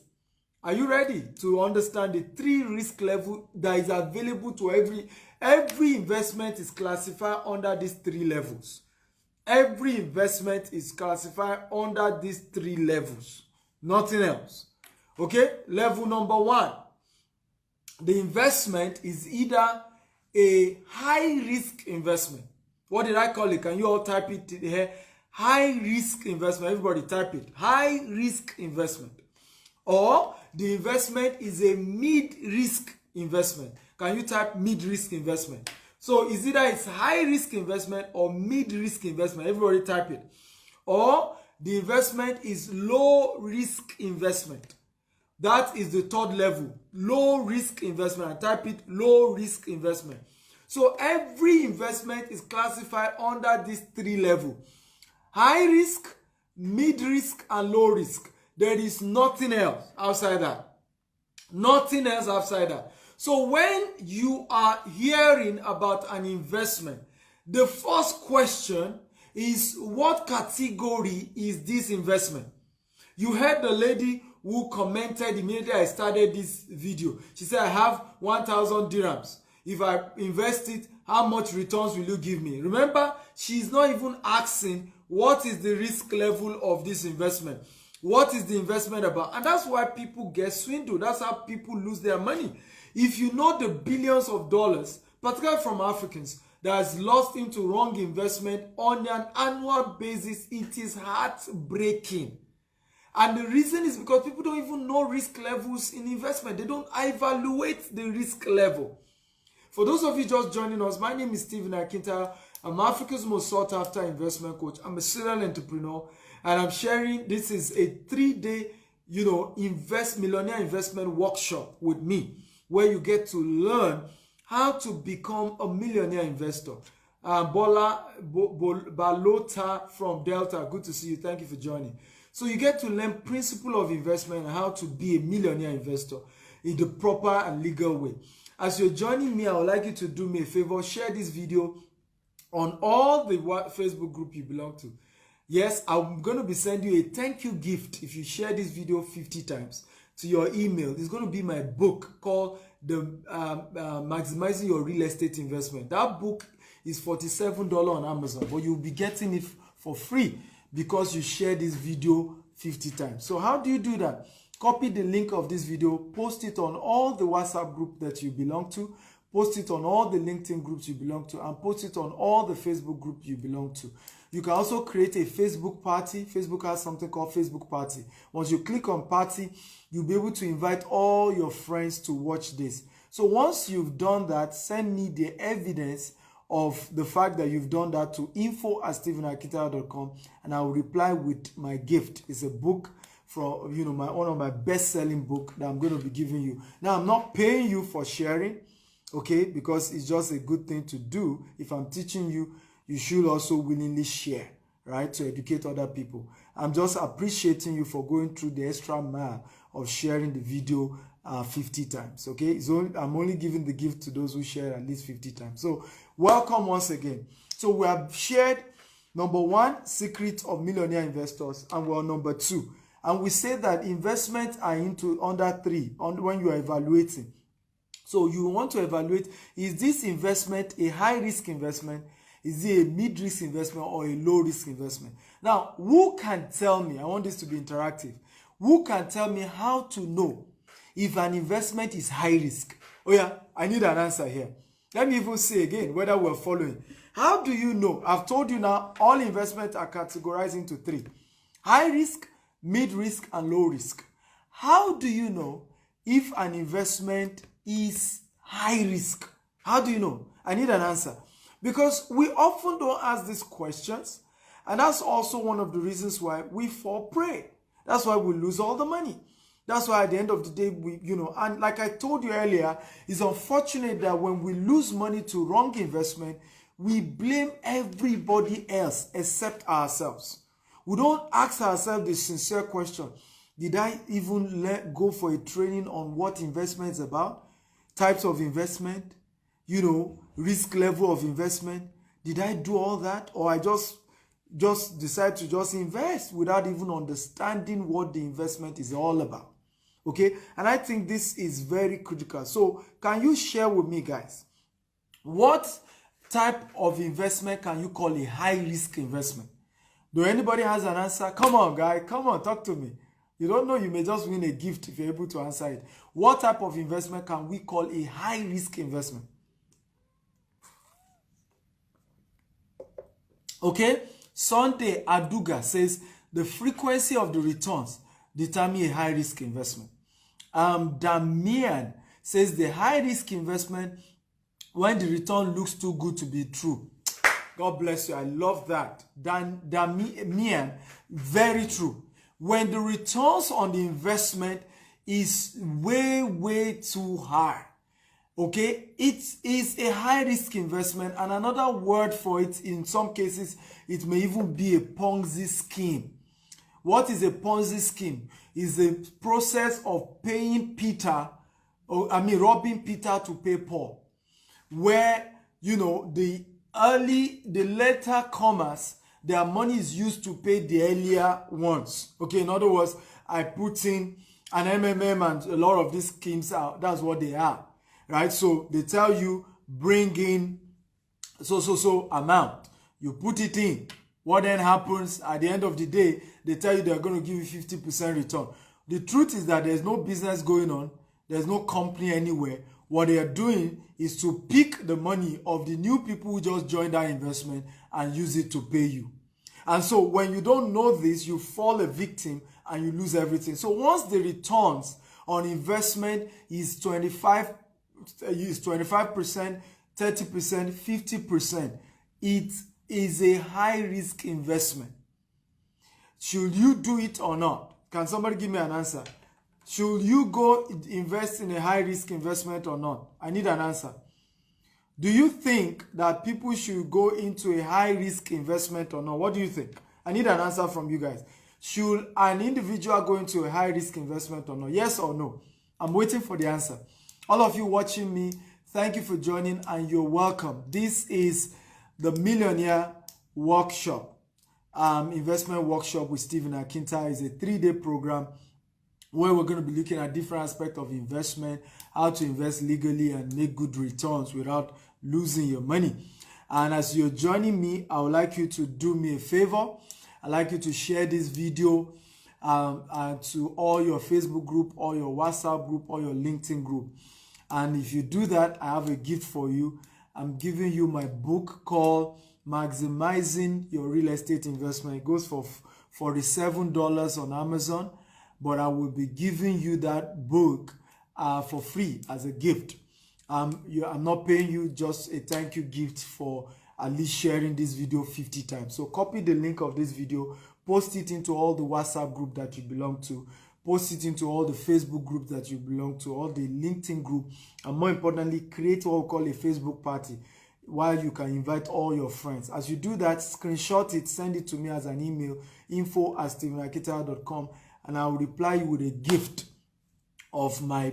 Are you ready to understand the 3 risk level that is available to every investment is classified under these 3 levels. Every investment is classified under these 3 levels. Nothing else. Okay? Level number 1. The investment is either a high risk investment. What did I call it? Can you all type it here? High risk investment. Everybody type it. High risk investment. Or the investment is a mid-risk investment. Can you type mid-risk investment? So it's either it's high-risk investment or mid-risk investment. Everybody type it. Or the investment is low-risk investment. That is the 3rd level. Low-risk investment. And type it low-risk investment. So every investment is classified under these 3 levels. High-risk, mid-risk, and low-risk. There is nothing else outside that. Nothing else outside that. So when you are hearing about an investment, the first question is, what category is this investment? You heard the lady who commented immediately I started this video. She said, I have 1,000 dirhams. If I invest it, how much returns will you give me? Remember, she's not even asking what is the risk level of this investment. What is the investment about? And that's why people get swindled. That's how people lose their money. If you know the billions of dollars, particularly from Africans, that has lost into wrong investment on an annual basis, it is heartbreaking. And the reason is because people don't even know risk levels in investment. They don't evaluate the risk level. For those of you just joining us, my name is Stephen Akintayo. I'm Africa's most sought after investment coach. I'm a serial entrepreneur, and I'm sharing, this is a 3-day, millionaire investment workshop with me, where you get to learn how to become a millionaire investor. Bola Balota from Delta, good to see you. Thank you for joining. So you get to learn principle of investment and how to be a millionaire investor in the proper and legal way. As you're joining me, I would like you to do me a favor, share this video on all the Facebook group you belong to. Yes, I'm going to be sending you a thank you gift if you share this video 50 times to your email. It's going to be my book called the Maximizing Your Real Estate Investment. That book is $47 on Amazon, but you'll be getting it for free because you share this video 50 times. So how do you do that? Copy the link of this video, post it on all the WhatsApp group that you belong to, post it on all the LinkedIn groups you belong to, and post it on all the Facebook groups you belong to. You can also create a Facebook party. Facebook has something called Facebook Party. Once you click on party, you'll be able to invite all your friends to watch this. So once you've done that, send me the evidence of the fact that you've done that to info@stephenakita.com, and I will reply with my gift. It's a book from one of my best-selling book that I'm going to be giving you. Now, I'm not paying you for sharing, okay, because it's just a good thing to do. If I'm teaching you, you should also willingly share, right, to educate other people. I'm just appreciating you for going through the extra mile of sharing the video 50 times, okay? I'm only giving the gift to those who share at least 50 times. So welcome once again. So we have shared number 1, secret of millionaire investors, and we're on number 2. And we say that investments are into under 3 when you are evaluating. So you want to evaluate, is this investment a high-risk investment? Is it a mid-risk investment or a low-risk investment? Now, who can tell me, I want this to be interactive, who can tell me how to know if an investment is high-risk? Oh yeah, I need an answer here. Let me even say again whether we're following. How do you know? I've told you now, all investments are categorized into 3. High-risk, mid-risk, and low-risk. How do you know if an investment is high-risk? How do you know? I need an answer. Because we often don't ask these questions, and that's also one of the reasons why we fall prey. That's why we lose all the money. That's why at the end of the day, and like I told you earlier, it's unfortunate that when we lose money to wrong investment, we blame everybody else except ourselves. We don't ask ourselves the sincere question, did I even go for a training on what investment is about? Types of investment, risk level of investment. Did I do all that? Or I just decide to just invest without even understanding what the investment is all about? Okay, and I think this is very critical. So can you share with me, guys, what type of investment can you call a high-risk investment? Do anybody has an answer? Come on, guy, come on, talk to me. You don't know, you may just win a gift if you're able to answer it. What type of investment can we call a high-risk investment? Okay, Sunday Aduga says the frequency of the returns determine a high-risk investment. Damian says the high-risk investment when the return looks too good to be true. God bless you. I love that. Damian, very true. When the returns on the investment is way too high, okay, it is a high-risk investment, and another word for it, in some cases, it may even be a Ponzi scheme. What is a Ponzi scheme? Is a process of paying Peter, robbing Peter to pay Paul, where, the later comers, their money is used to pay the earlier ones. Okay, in other words, I put in an MMM and a lot of these schemes out. That's what they are, right? So they tell you, bring in so amount. You put it in. What then happens at the end of the day, they tell you they're going to give you 50% return. The truth is that there's no business going on. There's no company anywhere. What they are doing is to pick the money of the new people who just joined that investment and use it to pay you. And so when you don't know this, you fall a victim and you lose everything. So once the returns on investment is 25%, 30%, 50%, it is a high risk investment. Should you do it or not? Can somebody give me an answer? Should you go invest in a high risk investment or not? I need an answer. Do you think that people should go into a high risk investment or not? What do you think? I need an answer from you guys. Should an individual go into a high risk investment or not? Yes or no? I'm waiting for the answer. All of you watching me, thank you for joining and you're welcome. This is the Millionaire Workshop, investment workshop with Stephen Akinta. Is a 3-day program where we're going to be looking at different aspects of investment, how to invest legally and make good returns without losing your money. And as you're joining me, I would like you to do me a favor. I'd like you to share this video to all your Facebook group, or your WhatsApp group, or your LinkedIn group. And if you do that, I have a gift for you. I'm giving you my book called Maximizing Your Real Estate Investment. It goes for $47 on Amazon, but I will be giving you that book for free as a gift. I'm not paying you, just a thank you gift for at least sharing this video 50 times. So copy the link of this video, post it into all the WhatsApp group that you belong to, post it into all the Facebook group that you belong to, all the LinkedIn group, and more importantly, create what we call a Facebook party, while you can invite all your friends. As you do that, screenshot it, send it to me as an email, info@stephenakita.com, and I will reply you with a gift of my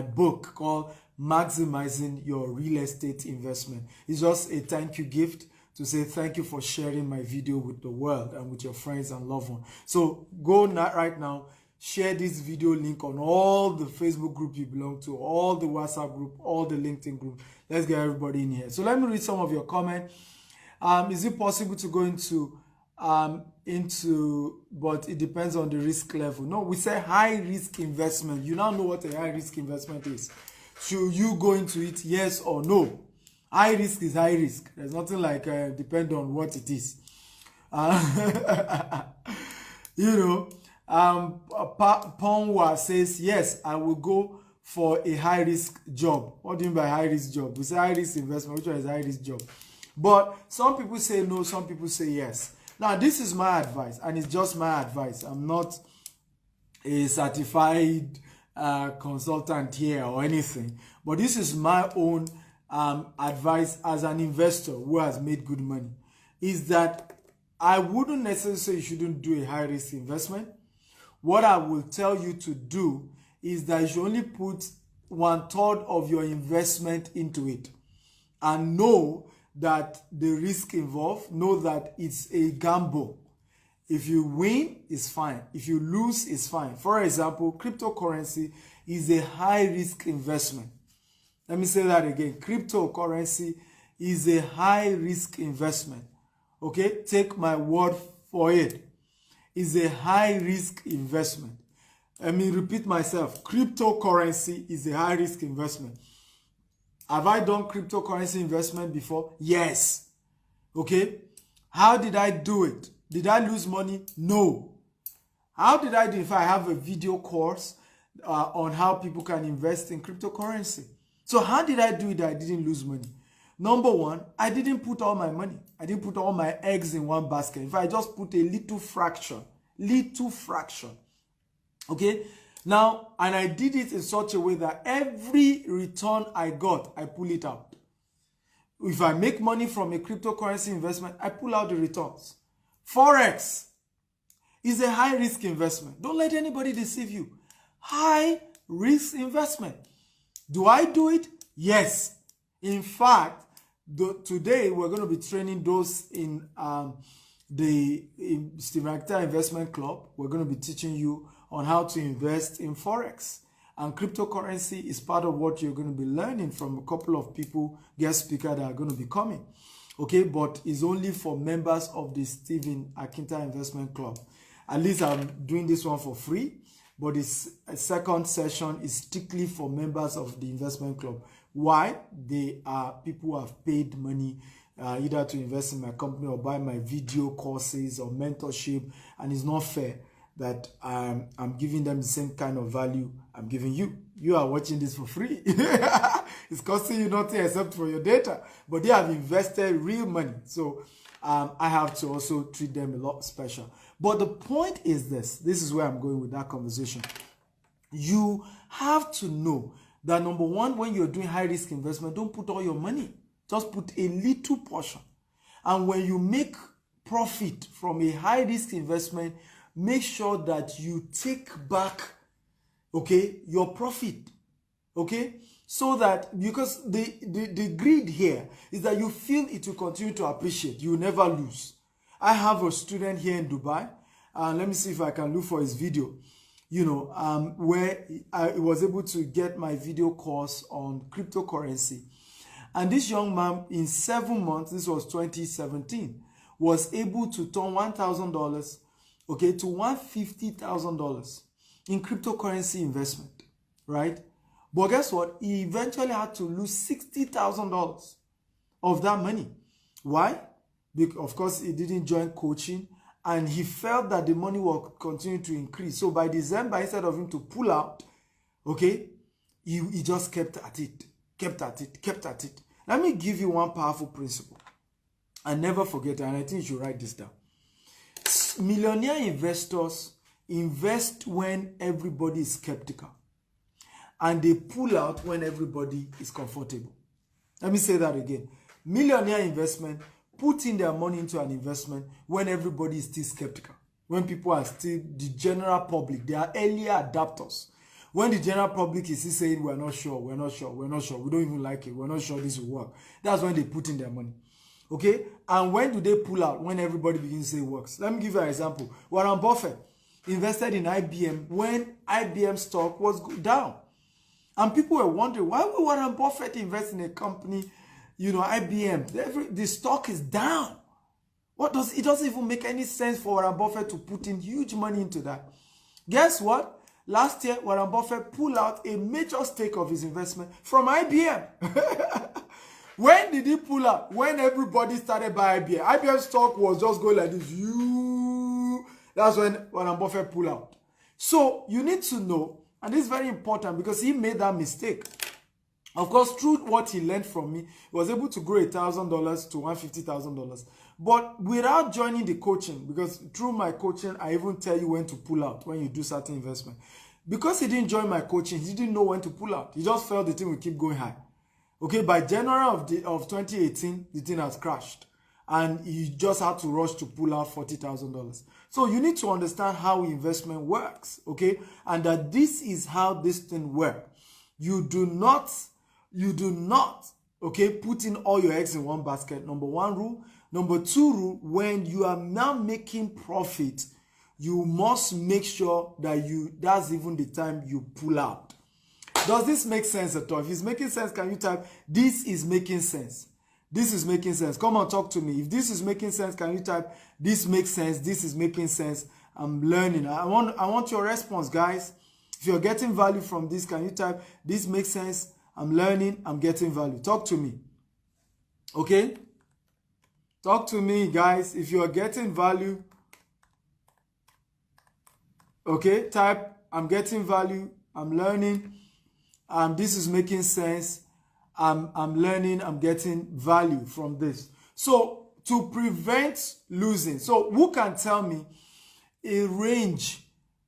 book called Maximizing Your Real Estate Investment. It's just a thank you gift to say thank you for sharing my video with the world and with your friends and loved ones. So go right now, share this video link on all the Facebook group you belong to, all the WhatsApp group, all the LinkedIn group. Let's get everybody in here. So let me read some of your comments. Is it possible to go into, but it depends on the risk level? No, we say high risk investment. You now know what a high risk investment is. Should you go into it, yes or no? High risk is high risk. There's nothing like depend on what it is. You know, Ponwa says, yes, I will go for a high risk job. What do you mean by high risk job? We say high risk investment. Which one is high risk job? But some people say no, some people say yes. Now, this is my advice, and it's just my advice. I'm not a certified consultant here or anything, but this is my own advice as an investor who has made good money, is that I wouldn't necessarily say you shouldn't do a high risk investment. What I will tell you to do is that you should only put 1/3 of your investment into it, and know that the risk involved, know that it's a gamble. If you win, it's fine. If you lose, it's fine. For example, cryptocurrency is a high risk investment. Let me say that again. Cryptocurrency is a high risk investment. Okay, take my word for it. It's a high risk investment. Let me repeat myself. Cryptocurrency is a high risk investment. Have I done cryptocurrency investment before? Yes. Okay. How did I do it? Did I lose money? No. How did I do it? If I have a video course on how people can invest in cryptocurrency. So how did I do it that I didn't lose money? Number one, I didn't put all my money. I didn't put all my eggs in one basket. If I just put a little fraction. Okay. Now, and I did it in such a way that every return I got, I pull it out. If I make money from a cryptocurrency investment, I pull out the returns. Forex is a high risk investment. Don't let anybody deceive you. High risk investment. Do I do it? Yes. In fact, today we're going to be training those in the Stephen Akita Investment Club. We're going to be teaching you on how to invest in Forex. And cryptocurrency is part of what you're going to be learning from a couple of people, guest speakers that are going to be coming. Okay, but it's only for members of the Stephen Akita Investment Club. At least I'm doing this one for free, but this second session is strictly for members of the investment club. Why? They are people who have paid money either to invest in my company or buy my video courses or mentorship, and it's not fair that I'm giving them the same kind of value I'm giving you. You are watching this for free. It's costing you nothing except for your data, but they have invested real money. So I have to also treat them a lot special. But the point is this is where I'm going with that conversation. You have to know that, number one, when you're doing high risk investment, don't put all your money. Just put a little portion. And when you make profit from a high risk investment, make sure that you take back, okay, your profit, okay? So that, because the greed here is that you feel it will continue to appreciate. You will never lose. I have a student here in Dubai, and let me see if I can look for his video, where I was able to get my video course on cryptocurrency. And this young man, in 7 months, this was 2017, was able to turn $1,000, okay, to $150,000 in cryptocurrency investment, right? But guess what? He eventually had to lose $60,000 of that money. Why? Because, of course, he didn't join coaching, and he felt that the money will continue to increase. So by December, instead of him to pull out, okay, he just kept at it. Let me give you one powerful principle. And never forget it, and I think you should write this down. Millionaire investors invest when everybody is skeptical, and they pull out when everybody is comfortable. Let me say that again. Millionaire investment put in their money into an investment when everybody is still skeptical, when people are still, the general public, they are earlier adapters. When the general public is still saying, we're not sure, we don't even like it, we're not sure this will work, that's when they put in their money. Okay? And when do they pull out? When everybody begins to say it works. Let me give you an example. Warren Buffett invested in IBM when IBM stock was down. And people were wondering, why would Warren Buffett invest in a company, IBM? The stock is down. It doesn't even make any sense for Warren Buffett to put in huge money into that. Guess what? Last year, Warren Buffett pulled out a major stake of his investment from IBM. When did he pull out? When everybody started buying IBM. IBM stock was just going like this. That's when Warren Buffett pulled out. So you need to know, and this is very important because he made that mistake. Of course, through what he learned from me, he was able to grow $1,000 to $150,000. But without joining the coaching, because through my coaching, I even tell you when to pull out when you do certain investment. Because he didn't join my coaching, he didn't know when to pull out. He just felt the thing would keep going high. Okay, by January of 2018, the thing has crashed. And he just had to rush to pull out $40,000. So you need to understand how investment works, okay? And that this is how this thing works. You do not, okay, put in all your eggs in one basket. Number one rule. Number two rule, when you are now making profit, you must make sure that that's even the time you pull out. Does this make sense at all? If it's making sense, can you type, this is making sense? This is making sense. Come on, talk to me. If this is making sense, can you type, this makes sense, this is making sense, I'm learning. I want your response, guys. If you're getting value from this, can you type, this makes sense, I'm learning, I'm getting value. Talk to me. Okay? Talk to me, guys. If you're getting value, okay, type, I'm getting value, I'm learning, this is making sense, I'm learning, I'm getting value from this. So to prevent losing, so who can tell me a range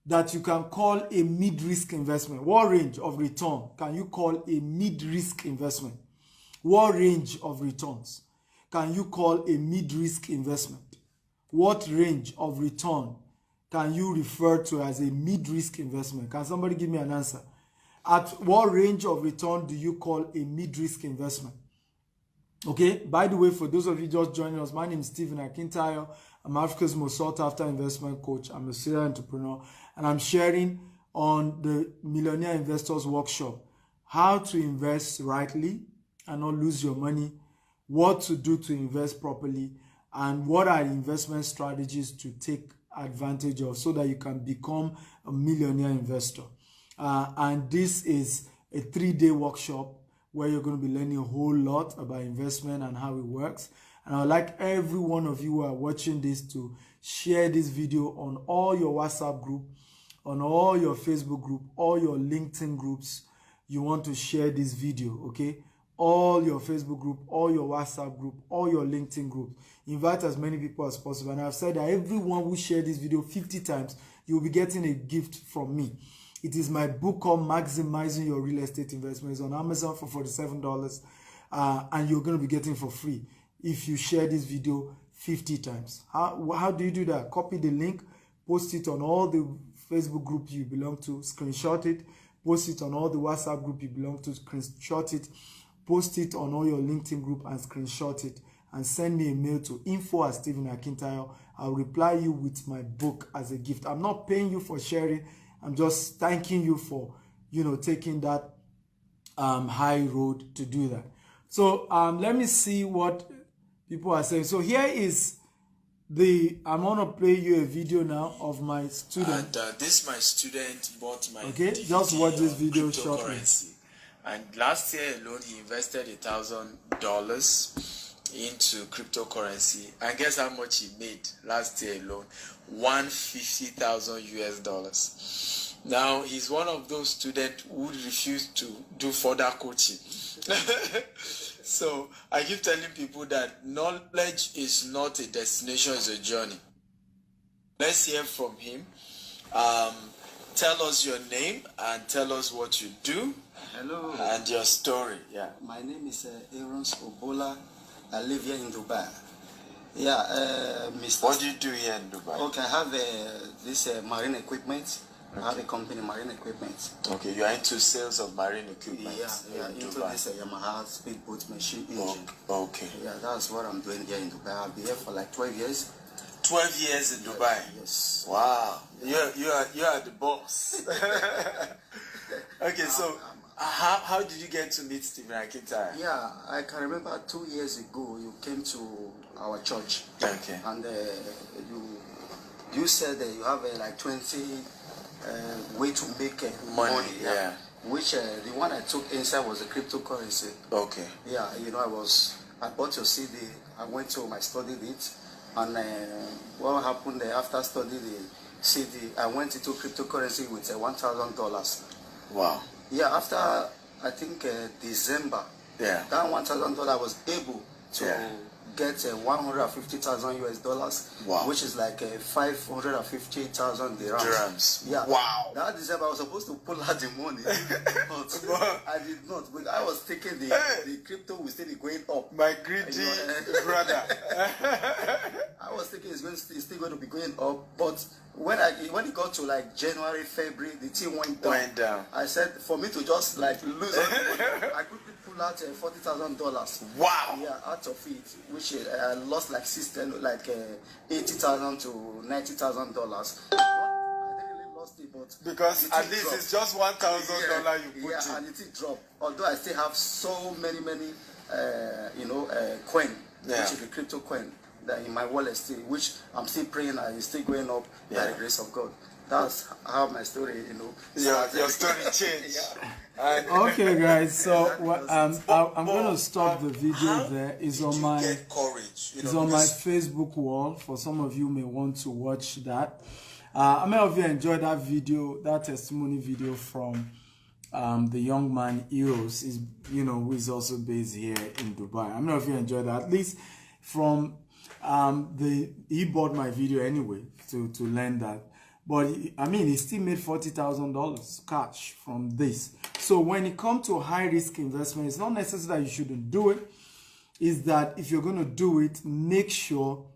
that you can call a mid-risk investment? What range of return can you call a mid-risk investment? What range of returns can you call a mid-risk investment? What range of return can you refer to as a mid-risk investment? Can somebody give me an answer? At what range of return do you call a mid-risk investment? Okay, by the way, for those of you just joining us, my name is Stephen Akintayo. I'm Africa's most sought-after investment coach. I'm a serial entrepreneur, and I'm sharing on the Millionaire Investors Workshop how to invest rightly and not lose your money, what to do to invest properly, and what are investment strategies to take advantage of so that you can become a millionaire investor. And this is a 3-day workshop where you're going to be learning a whole lot about investment and how it works. And I'd like every one of you who are watching this to share this video on all your WhatsApp group, on all your Facebook group, all your LinkedIn groups. You want to share this video, okay? all your Facebook group, all your WhatsApp group, all your LinkedIn group. Invite as many people as possible. And I've said that everyone who shared this video 50 times, you'll be getting a gift from me. It is my book called Maximizing Your Real Estate Investment. It's on Amazon for $47. And you're going to be getting it for free if you share this video 50 times. How do you do that? Copy the link, post it on all the Facebook group you belong to, screenshot it, post it on all the WhatsApp group you belong to, screenshot it, post it on all your LinkedIn group and screenshot it, and send me a mail to info@StephenAkintayo. I'll reply you with my book as a gift. I'm not paying you for sharing. I'm just thanking you for, taking that high road to do that. So let me see what people are saying. So here is I'm gonna play you a video now of my student. And this my student bought my okay, DVD just watch this video shortly. And last year alone, he invested $1,000 into cryptocurrency. And guess how much he made last year alone? $150,000. Now he's one of those students who refused to do further coaching. So I keep telling people that knowledge is not a destination, it's a journey. Let's hear from him. Tell us your name and tell us what you do. Hello. And your story. Yeah. My name is Aaron Obola. I live here in Dubai. Yeah, Mr. What do you do here in Dubai? Okay, I have this marine equipment. Okay. I have a company, marine equipment. Okay, you are into sales of marine equipment. Yeah, into Dubai. This Yamaha speedboat machine engine. Okay. Yeah, that's what I'm doing here in Dubai. I'll be here for like 12 years. 12 years in Dubai. Yes. Wow. You are the boss. Okay, so how did you get to meet Stephen Akintayo? Yeah, I can remember 2 years ago you came to our church. Okay. And you said that you have like 20 way to make money. Yeah. Which the one I took inside was a cryptocurrency. Okay. Yeah, I bought your CD. I went to I studied it, and what happened after studying the CD, I went into cryptocurrency with $1,000. Wow. Yeah, after I think December. Yeah. That $1,000 was able to get $150,000 wow. which is like 550,000 dirhams. Yeah. Wow. That December I was supposed to pull out the money, but I did not. But I was thinking the crypto will still be going up. My greedy brother. I was thinking it's still going to be going up, but when it got to like January, February, the thing went down. I said for me to just like lose all the money, I quickly pull out $40,000. Wow. Yeah, out of it, which I lost like $80,000 to $90,000. I really lost it, but because at least dropped. It's just $1,000 you put in. And it dropped. Although I still have so many coin, which is the crypto coin. That in my wallet still, which I'm still praying and it's still going up by the grace of God. That's how my story, your story changed. Okay, guys. So I'm gonna stop the video there. It's on my Facebook wall. For some of you may want to watch that. How many of you enjoyed that video, that testimony video from the young man Eros, who is also based here in Dubai? How many of you enjoyed that? At least from he bought my video anyway to learn that, but he still made $40,000 cash from this. So when it comes to high risk investment, it's not necessary that you shouldn't do it. Is that if you're going to do it, make sure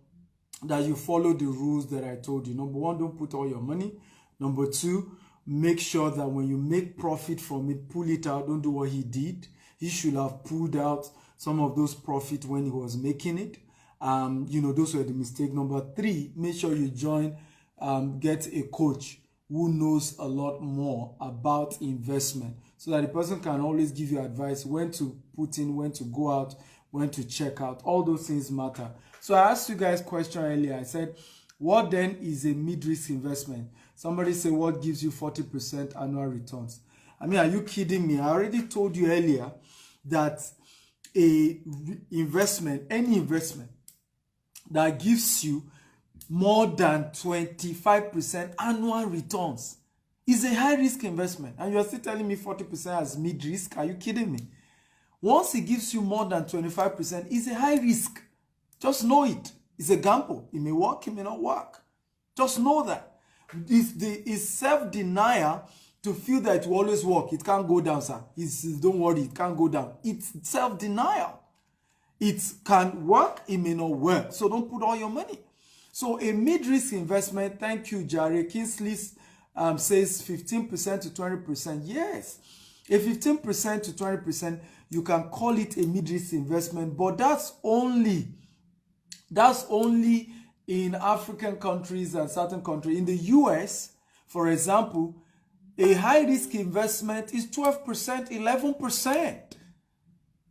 that you follow the rules that I told you. Number one, don't put all your money. Number two, make sure that when you make profit from it, pull it out. Don't do what he did. He should have pulled out some of those profit when he was making it. Those were the mistake. Number three, make sure you get a coach who knows a lot more about investment, so that the person can always give you advice when to put in, when to go out, when to check out. All those things matter. So I asked you guys a question earlier. I said, what then is a mid-risk investment? Somebody said, what gives you 40% annual returns? Are you kidding me? I already told you earlier that any investment that gives you more than 25% annual returns is a high risk investment, and you're still telling me 40% as mid risk? Are you kidding me? Once it gives you more than 25%, it's a high risk. Just know it. It's a gamble. It may work, it may not work. Just know that. It's self-denial to feel that it will always work. It can't go down, sir. Don't worry, it can't go down. It's self-denial. It can work, it may not work. So don't put all your money. So a mid-risk investment, thank you, Jare. Kingsley says 15% to 20%. Yes, a 15% to 20%, you can call it a mid-risk investment, but that's only in African countries and certain countries. In the US, for example, a high-risk investment is 12%, 11%.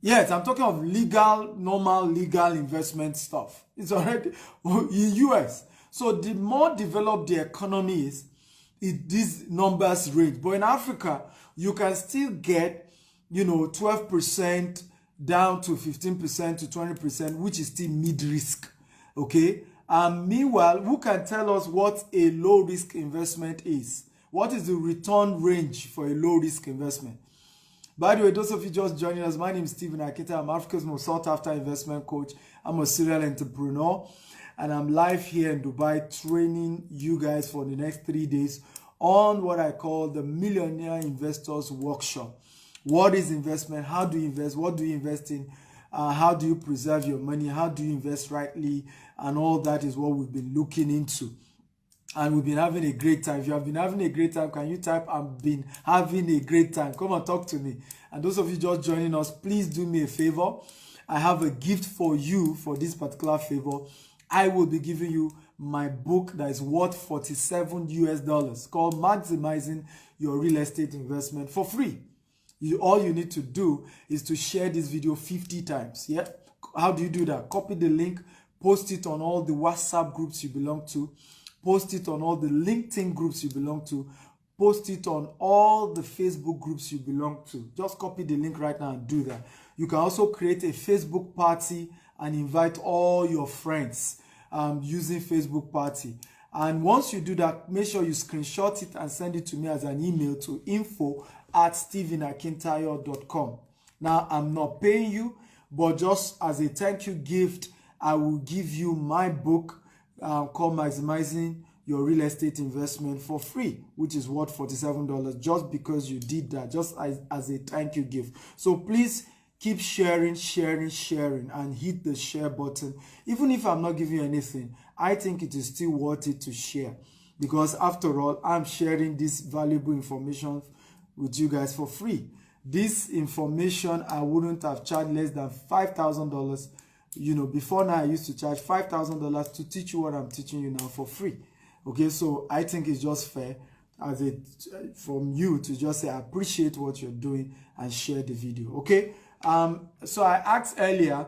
Yes, I'm talking of normal legal investment stuff. It's already in US. So the more developed the economy is, these numbers range. But in Africa, you can still get, 12% down to 15% to 20%, which is still mid-risk. Okay? And meanwhile, who can tell us what a low-risk investment is? What is the return range for a low-risk investment? By the way, those of you just joining us, my name is Stephen Akita. I'm Africa's most sought-after investment coach. I'm a serial entrepreneur, and I'm live here in Dubai training you guys for the next 3 days on what I call the Millionaire Investors Workshop. What is investment? How do you invest? What do you invest in? How do you preserve your money? How do you invest rightly? And all that is what we've been looking into. And we've been having a great time. If you have been having a great time, can you type, I've been having a great time? Come and talk to me. And those of you just joining us, please do me a favor. I have a gift for you for this particular favor. I will be giving you my book that is worth $47 US called Maximizing Your Real Estate Investment for free. All you need to do is to share this video 50 times. Yeah. How do you do that? Copy the link, post it on all the WhatsApp groups you belong to. Post it on all the LinkedIn groups you belong to. Post it on all the Facebook groups you belong to. Just copy the link right now and do that. You can also create a Facebook party and invite all your friends using Facebook party. And once you do that, make sure you screenshot it and send it to me as an email to info@stephenakintayo.com. Now, I'm not paying you, but just as a thank you gift, I will give you my book called Maximizing Your Real Estate Investment for free, which is worth $47 just because you did that, just as a thank you gift. So please keep sharing, and hit the share button. Even if I'm not giving you anything, I think it is still worth it to share, because after all, I'm sharing this valuable information with you guys for free. This information, I wouldn't have charged less than $5,000. Before now I used to charge $5,000 to teach you what I'm teaching you now for free. Okay, so I think it's just fair from you to just say I appreciate what you're doing and share the video. Okay, so I asked earlier,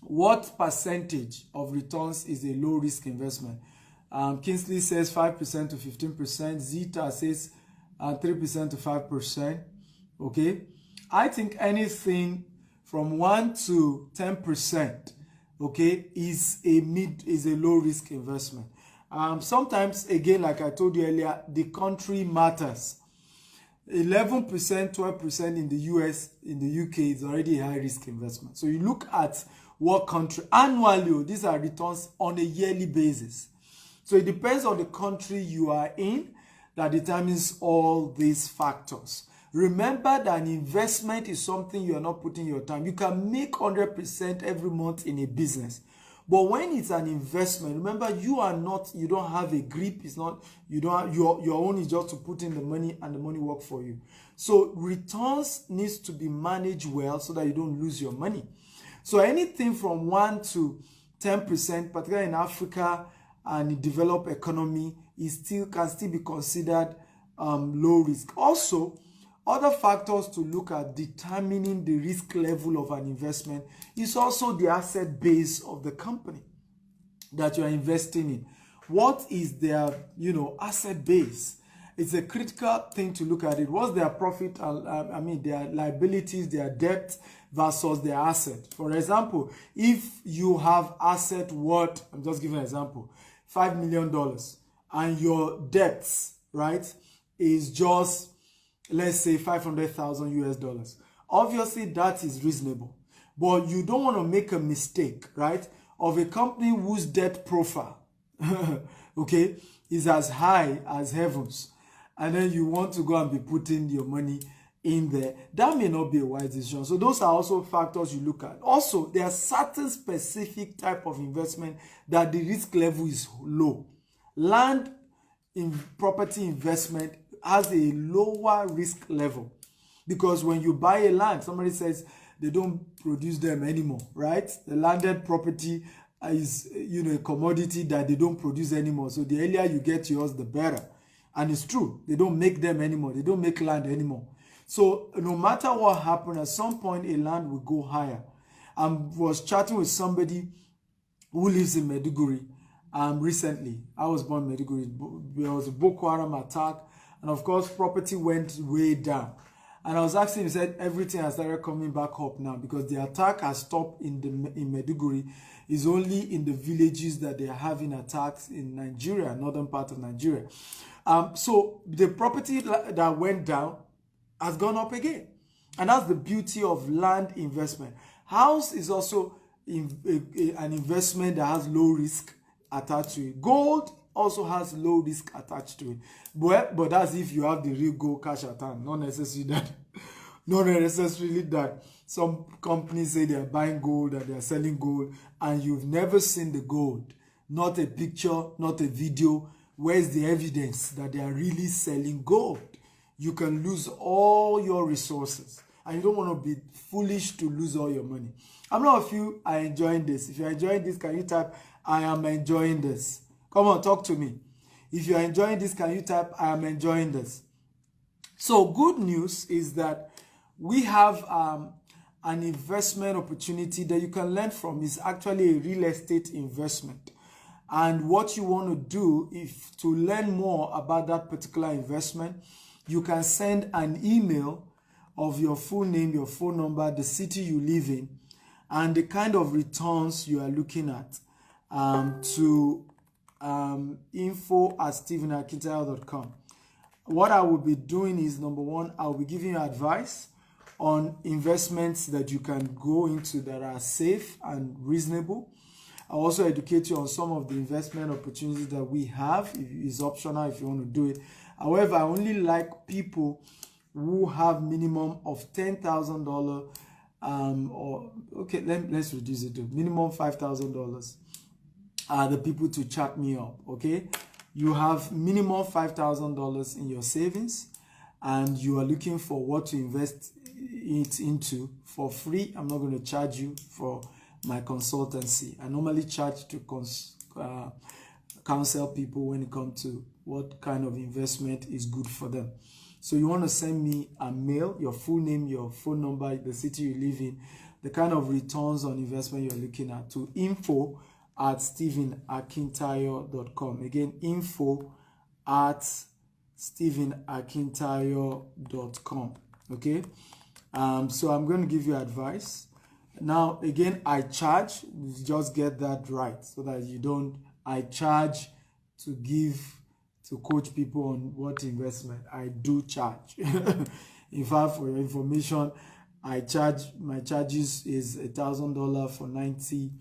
what percentage of returns is a low risk investment? Kingsley says 5% to 15%. Zita says 3% to 5%. Okay, I think anything from 1 to 10%, okay, is a low risk investment. Sometimes, again, like I told you earlier, the country matters. 11%, 12% in the US, in the UK is already a high risk investment. So you look at what country annually, these are returns on a yearly basis. So it depends on the country you are in that determines all these factors. Remember that an investment is something you are not putting your time. You can make 100% every month in a business. But when it's an investment, remember you don't have a grip. It's not, your own is just to put in the money and the money work for you. So returns needs to be managed well so that you don't lose your money. So anything from 1 to 10%, particularly in Africa and in developed economy, can still be considered low risk. Also, other factors to look at determining the risk level of an investment is also the asset base of the company that you are investing in. What is their, asset base? It's a critical thing to look at it. What's their profit, their liabilities, their debt versus their asset. For example, if you have asset worth, I'm just giving an example, $5 million, and your debts, right, is just, let's say $500,000 US. Obviously, that is reasonable. But you don't want to make a mistake, right, of a company whose debt profile, okay, is as high as heavens. And then you want to go and be putting your money in there. That may not be a wise decision. So those are also factors you look at. Also, there are certain specific type of investment that the risk level is low. Land in property investment has a lower risk level, because when you buy a land, somebody says they don't produce them anymore, right? The landed property is, you know, a commodity that they don't produce anymore. So the earlier you get yours, the better. And it's true, they don't make them anymore. They don't make land anymore. So no matter what happens, at some point a land will go higher. I was chatting with somebody who lives in Maiduguri recently. I was born in Maiduguri. There was a Boko Haram attack, and of course property went way down. And I was asking him, he said everything has started coming back up now, because the attack has stopped in Maiduguri. It's only in the villages that they are having attacks in Nigeria, northern part of Nigeria. So the property that went down has gone up again. And that's the beauty of land investment. House is also an investment that has low risk attached to it. Gold also has low risk attached to it. But that's if you have the real gold cash at hand. Not necessarily that some companies say they are buying gold and they are selling gold, and you've never seen the gold. Not a picture, not a video. Where's the evidence that they are really selling gold? You can lose all your resources, and you don't want to be foolish to lose all your money. I'm not if you are enjoying this. If you're enjoying this, can you type, I am enjoying this? Come on, talk to me. If you're enjoying this, can you type, I am enjoying this? So good news is that we have an investment opportunity that you can learn from. Is actually a real estate investment. And what you want to do, if to learn more about that particular investment, you can send an email of your full name, your phone number, the city you live in, and the kind of returns you are looking at to info@stephenakintayo.com. What I will be doing is, number one, I will be giving you advice on investments that you can go into that are safe and reasonable. I'll also educate you on some of the investment opportunities that we have. It's optional if you want to do it. However, I only like people who have minimum of $10,000 or okay, let's reduce it to minimum $5,000. The people to chat me up, okay? You have minimum $5,000 in your savings, and you are looking for what to invest it into for free. I'm not going to charge you for my consultancy. I normally charge to counsel people when it comes to what kind of investment is good for them. So you want to send me a mail, your full name, your phone number, the city you live in, the kind of returns on investment you're looking at, to info@stephenakintayo.com. Again, info@stephenakintayo.com. Okay. So I'm going to give you advice. Now, again, I charge. Just get that right so that you don't. I charge to coach people on what investment. I do charge. In fact, for your information, I charge. My charges is $1,000 for 90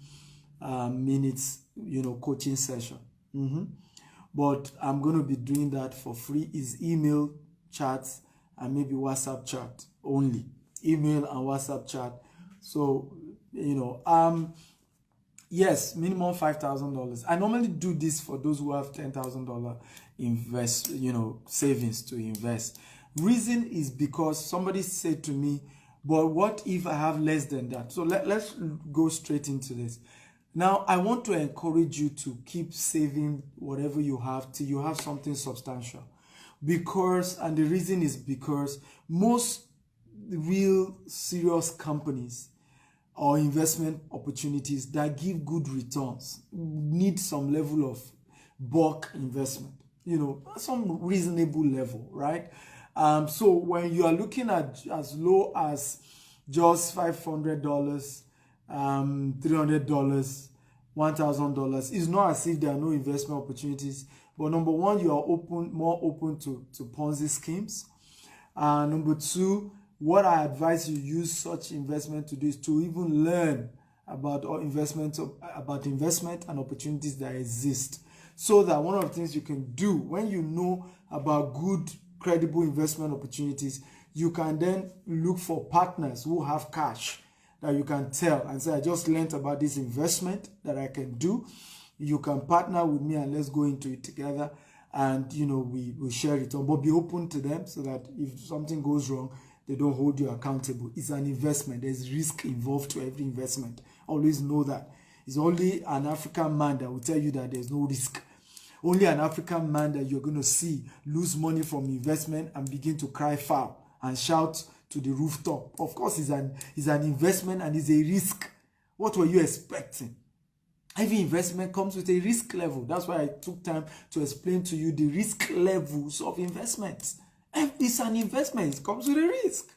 minutes, coaching session. But I'm going to be doing that for free. Is email chats and maybe WhatsApp chat only. Email and WhatsApp chat. So, yes, minimum $5,000. I normally do this for those who have $10,000 savings to invest. Reason is because somebody said to me, but what if I have less than that? So let's go straight into this. Now, I want to encourage you to keep saving whatever you have till you have something substantial. And the reason is because most real serious companies or investment opportunities that give good returns need some level of bulk investment, some reasonable level, right? So when you are looking at as low as just $500, $300, $1,000, it's not as if there are no investment opportunities. But number one, you are more open to Ponzi schemes. Number two, what I advise you use such investment to do is to even learn about investment and opportunities that exist, so that one of the things you can do when you know about good, credible investment opportunities, you can then look for partners who have cash that you can tell and say, I just learned about this investment that I can do. You can partner with me and let's go into it together, and we will share it on. But be open to them so that if something goes wrong, they don't hold you accountable. It's an investment. There's risk involved to every investment. Always know that. It's only an African man that will tell you that there's no risk. Only an African man that you're going to see lose money from investment and begin to cry foul and shout to the rooftop. Of course, it's an investment and it's a risk. What were you expecting? Every investment comes with a risk level. That's why I took time to explain to you the risk levels of investments. It's an investment. It comes with a risk.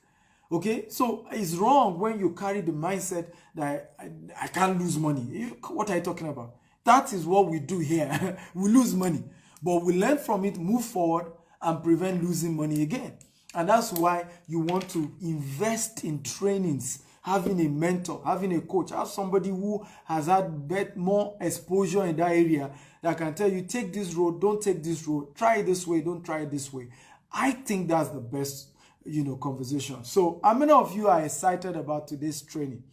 Okay? So it's wrong when you carry the mindset that I can't lose money. What are you talking about? That is what we do here. We lose money. But we learn from it, move forward, and prevent losing money again. And that's why you want to invest in trainings, having a mentor, having a coach, have somebody who has had more exposure in that area that can tell you, take this road, don't take this road, try it this way, don't try it this way. I think that's the best, conversation. So how many of you are excited about today's training?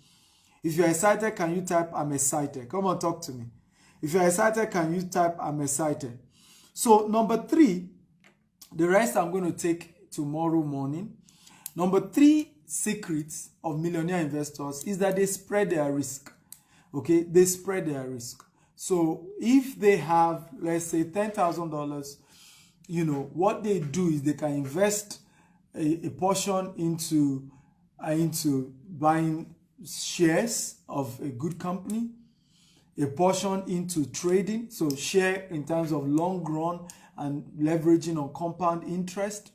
If you're excited, can you type, I'm excited? Come on, talk to me. If you're excited, can you type, I'm excited? So number 3, the rest I'm going to take tomorrow morning. Number 3 secrets of millionaire investors is that they spread their risk. Okay, they spread their risk. So if they have, let's say, $10,000, what they do is they can invest a portion into buying shares of a good company, a portion into trading, so share in terms of long run and leveraging on compound interest.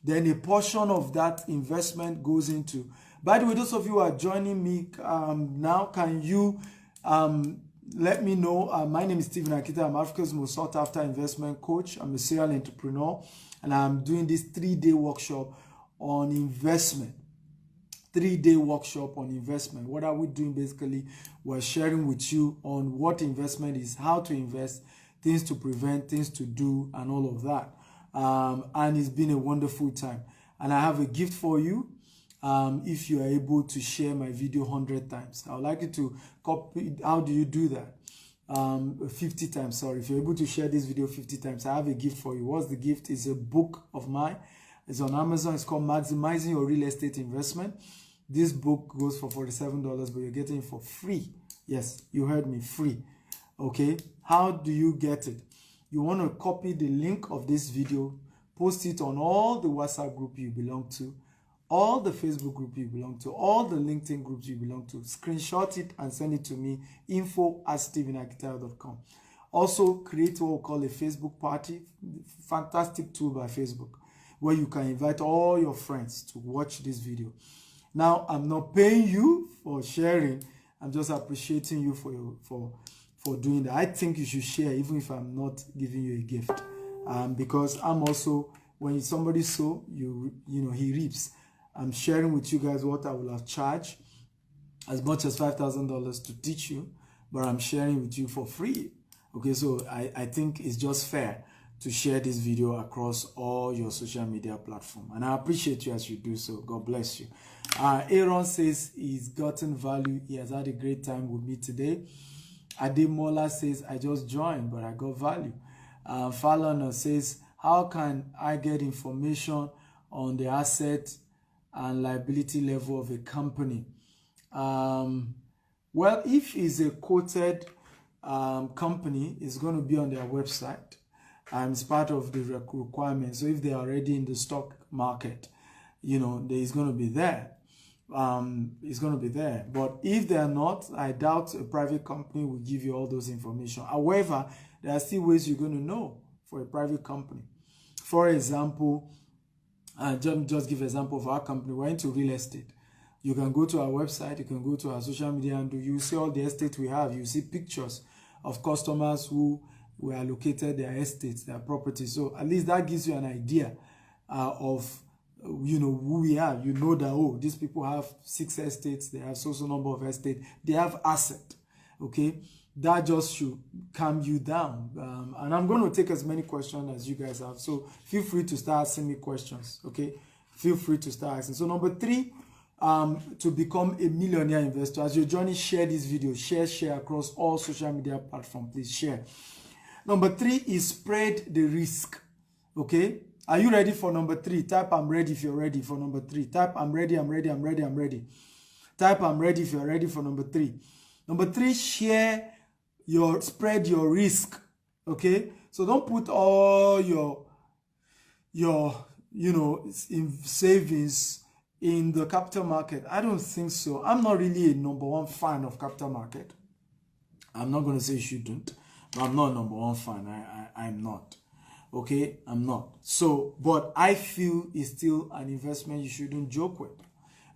Then a portion of that investment goes into, by the way, those of you who are joining me now, can you let me know? My name is Stephen Akita. I'm Africa's most sought after investment coach. I'm a serial entrepreneur, and I'm doing this 3-day workshop on investment. 3-day workshop on investment. What are we doing? Basically, we're sharing with you on what investment is, how to invest, things to prevent, things to do, and all of that. And it's been a wonderful time. And I have a gift for you. If you are able to share my video 100 times, I would like you to copy. How do you do that? 50 times, sorry. If you're able to share this video 50 times, I have a gift for you. What's the gift? It's a book of mine. It's on Amazon. It's called Maximizing Your Real Estate Investment. This book goes for $47, but you're getting it for free. Yes, you heard me, free. Okay, how do you get it? You want to copy the link of this video, post it on all the WhatsApp group you belong to, all the Facebook group you belong to, all the LinkedIn groups you belong to. Screenshot it and send it to me, info@stephenakitayo.com. Also, create what we call a Facebook party, fantastic tool by Facebook, where you can invite all your friends to watch this video. Now, I'm not paying you for sharing. I'm just appreciating you for doing that. I think you should share even if I'm not giving you a gift. Because I'm also, when somebody sow, he reaps. I'm sharing with you guys what I will have charged, as much as $5,000 to teach you, but I'm sharing with you for free. Okay, so I think it's just fair to share this video across all your social media platforms. And I appreciate you as you do so. God bless you. Aaron says he's gotten value. He has had a great time with me today. Ademola says, I just joined, but I got value. Fallon says, how can I get information on the asset and liability level of a company? Well, if it's a quoted company, it's going to be on their website. It's part of the requirement. So if they're already in the stock market, it's going to be there. It's going to be there. But if they're not, I doubt a private company will give you all those information. However, there are still ways you're going to know for a private company. For example, just give an example of our company. We're into real estate. You can go to our website, you can go to our social media, and you see all the estates we have. You see pictures of customers who we allocated their estates, their properties. So at least that gives you an idea of you know who we are. You know that, oh, these people have 6 estates, they have so number of estates, they have asset. Okay, that just should calm you down. And I'm going to take as many questions as you guys have, so feel free to start asking me questions. Okay, feel free to start asking. So number 3, to become a millionaire investor. As your journey, share this video, share across all social media platforms. Please share. Number 3 is spread the risk. Okay, are you ready for number 3? Type I'm ready if you're ready for number 3. Type I'm ready. Type I'm ready if you're ready for number 3. Number 3, spread your risk. Okay, so don't put all your in savings in the capital market. I don't think so. I'm not really a number 1 fan of capital market. I'm not going to say you shouldn't, but I'm not a number 1 fan. I'm not. Okay, I'm not. So, but I feel it's still an investment you shouldn't joke with.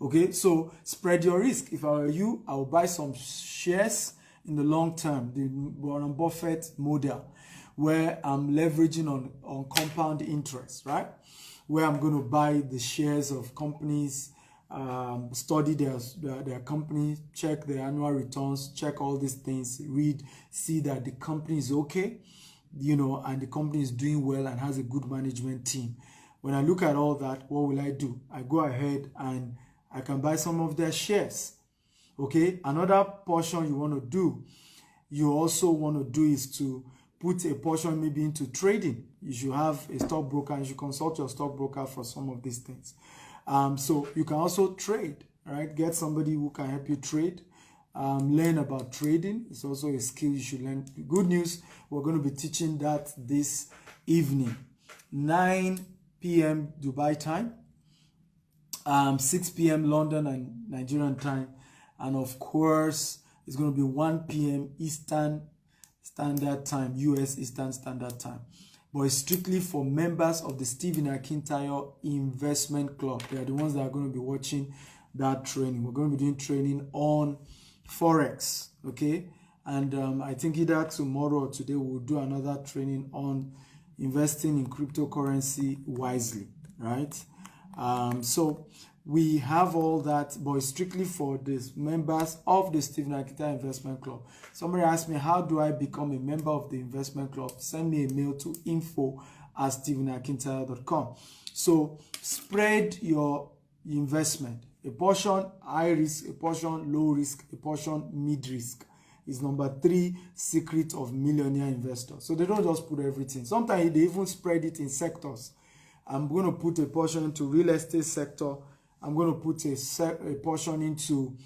Okay, so spread your risk. If I were you, I would buy some shares in the long term, the Warren Buffett model, where I'm leveraging on compound interest, right? Where I'm going to buy the shares of companies, study their company, check their annual returns, check all these things, read, see that the company is okay, you know, and the company is doing well and has a good management team. When I look at all that, what will I do? I go ahead and I can buy some of their shares. Okay, another portion you want to do, you also want to do is to put a portion maybe into trading. You should have a stockbroker and you should consult your stockbroker for some of these things. So you can also trade, right? Get somebody who can help you trade. Learn about trading. It's also a skill you should learn. Good news, we're going to be teaching that this evening, 9 p.m. Dubai time, 6 p.m. London and Nigerian time, and of course it's going to be 1 p.m. Eastern Standard Time, US Eastern Standard Time. But it's strictly for members of the Stephen Akintayo Investment Club. They are the ones that are going to be watching that training. We're going to be doing training on Forex, okay? And I think either tomorrow or today we'll do another training on investing in cryptocurrency wisely, right? So we have all that, but it's strictly for the members of the Stephen Akintayo Investment Club. Somebody asked me, how do I become a member of the investment club? Send me a mail to info@stephenakintayo.com. So spread your investment. A portion high risk, a portion low risk, a portion mid risk is number 3 secret of millionaire investors. So they don't just put everything. Sometimes they even spread it in sectors. I'm going to put a portion into real estate sector. I'm going to put a portion into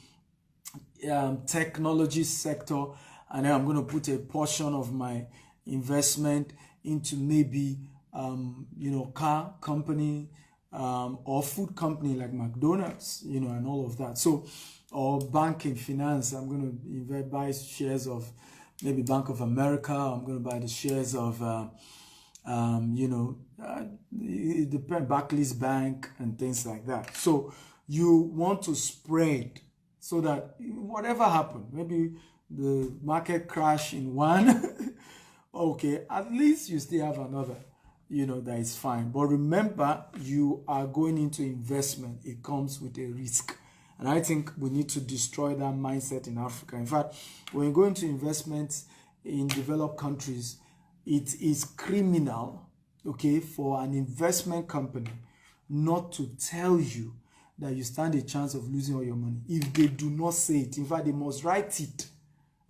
technology sector, and then I'm going to put a portion of my investment into maybe car company or food company like McDonald's, and all of that. So, or banking, finance. I'm going to buy shares of maybe Bank of America. I'm going to buy the shares of it depends, Barclays Bank and things like that. So you want to spread so that whatever happened, maybe the market crash in one, okay, at least you still have another, that is fine. But remember, you are going into investment. It comes with a risk. And I think we need to destroy that mindset in Africa. In fact, when you go into investments in developed countries, it is criminal, okay, for an investment company not to tell you that you stand a chance of losing all your money. If they do not say it, in fact, they must write it,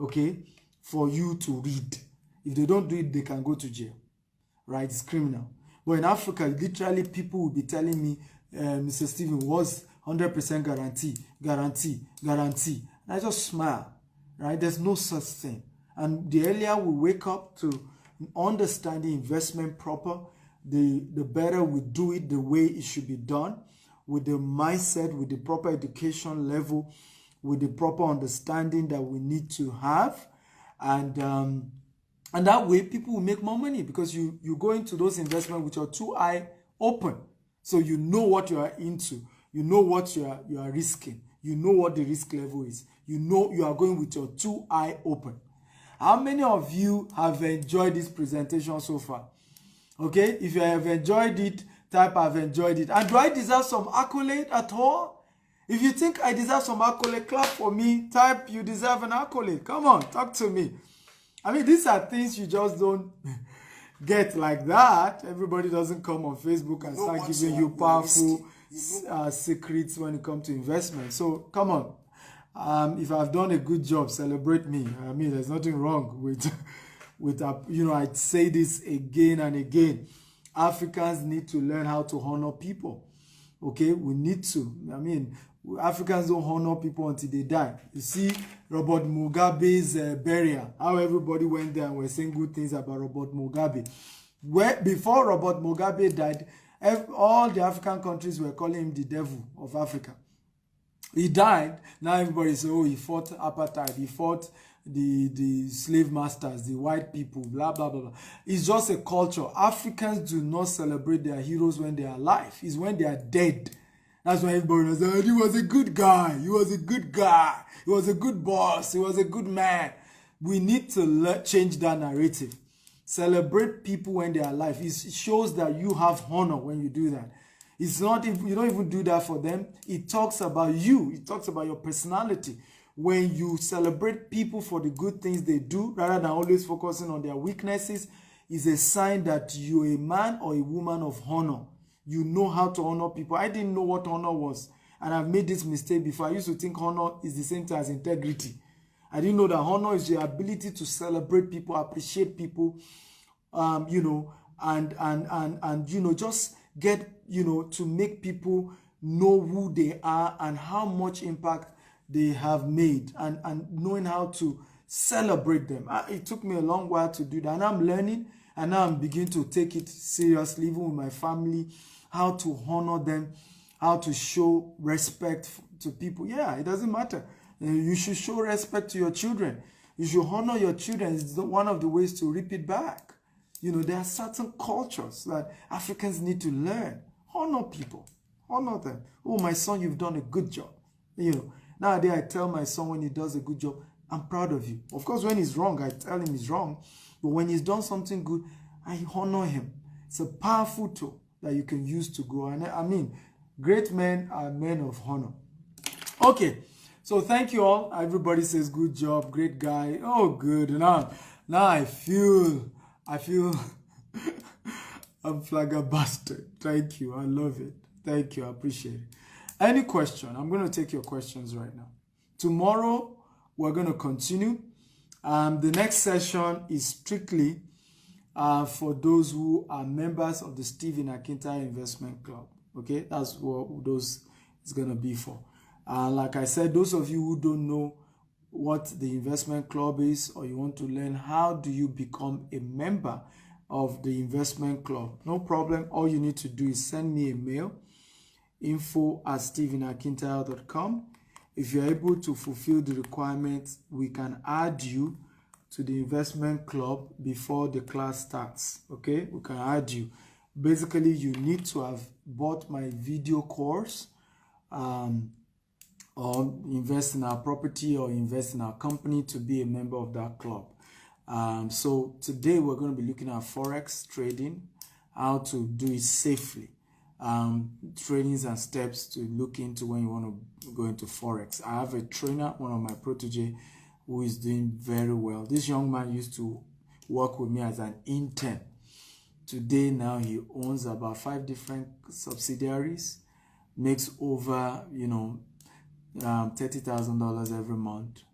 okay, for you to read. If they don't do it, they can go to jail, right? It's criminal. But in Africa, literally, people will be telling me, Mr. Stephen, was 100% guarantee. And I just smile, right? There's no such thing. And the earlier we wake up to understanding investment proper, the better we do it the way it should be done, with the mindset, with the proper education level, with the proper understanding that we need to have. And that way people will make more money, because you go into those investments with your 2 eyes open. So you know what you are into. You know what you are risking. You know what the risk level is. You know you are going with your 2 eyes open. How many of you have enjoyed this presentation so far? Okay, if you have enjoyed it, Type I've enjoyed it. And do I deserve some accolade at all? If you think I deserve some accolade, clap for me. Type you deserve an accolade. Come on, talk to me. I mean, these are things you just don't get like that. Everybody doesn't come on Facebook and start giving you powerful secrets when it comes to investment. So come on. If I've done a good job, celebrate me. I mean, there's nothing wrong with I say this again and again. Africans need to learn how to honor people. Okay, we need to. I mean, Africans don't honor people until they die. You see Robert Mugabe's burial, how everybody went there and were saying good things about Robert Mugabe. Before Robert Mugabe died, all the African countries were calling him the devil of Africa. He died. Now everybody says, oh, he fought apartheid. He fought the slave masters, the white people, blah, blah, blah, blah. It's just a culture. Africans do not celebrate their heroes when they are alive. It's when they are dead. That's why everybody says, he was a good guy. He was a good guy. He was a good boss. He was a good man. We need to change that narrative. Celebrate people when they are alive. It shows that you have honor when you do that. It's not, you don't even do that for them. It talks about you. It talks about your personality. When you celebrate people for the good things they do, rather than always focusing on their weaknesses, is a sign that you're a man or a woman of honor. You know how to honor people. I didn't know what honor was, and I've made this mistake before. I used to think honor is the same thing as integrity. I didn't know that honor is the ability to celebrate people, appreciate people, and just get, to make people know who they are and how much impact they have made, and knowing how to celebrate them. It took me a long while to do that, and I'm learning, and now I'm beginning to take it seriously, even with my family, how to honor them, how to show respect to people. Yeah, it doesn't matter. You should show respect to your children. You should honor your children. It's one of the ways to reap it back. There are certain cultures that Africans need to learn. Honor people. Honor them. Oh, my son, you've done a good job. Nowadays, I tell my son when he does a good job, I'm proud of you. Of course, when he's wrong, I tell him he's wrong. But when he's done something good, I honor him. It's a powerful tool that you can use to grow. And I mean, great men are men of honor. Okay, so thank you all. Everybody says good job, great guy. Oh, good. Now I feel I'm flabbergasted. Thank you. I love it. Thank you. I appreciate it. Any question? I'm going to take your questions right now. Tomorrow, we're going to continue. The next session is strictly for those who are members of the Stephen Akintayo Investment Club. Okay, that's what those is going to be for. Like I said, those of you who don't know what the investment club is, or you want to learn how do you become a member of the investment club, no problem. All you need to do is send me a mail, info@stephenakintayo.com. If you're able to fulfill the requirements, we can add you to the investment club before the class starts. Okay, we can add you. Basically, you need to have bought my video course, or invest in our property or invest in our company to be a member of that club. So today we're going to be looking at Forex trading, how to do it safely. Trainings and steps to look into when you want to go into Forex. I have a trainer, one of my protege, who is doing very well. This young man used to work with me as an intern. Today, now he owns about 5 different subsidiaries, makes over, $30,000 every month,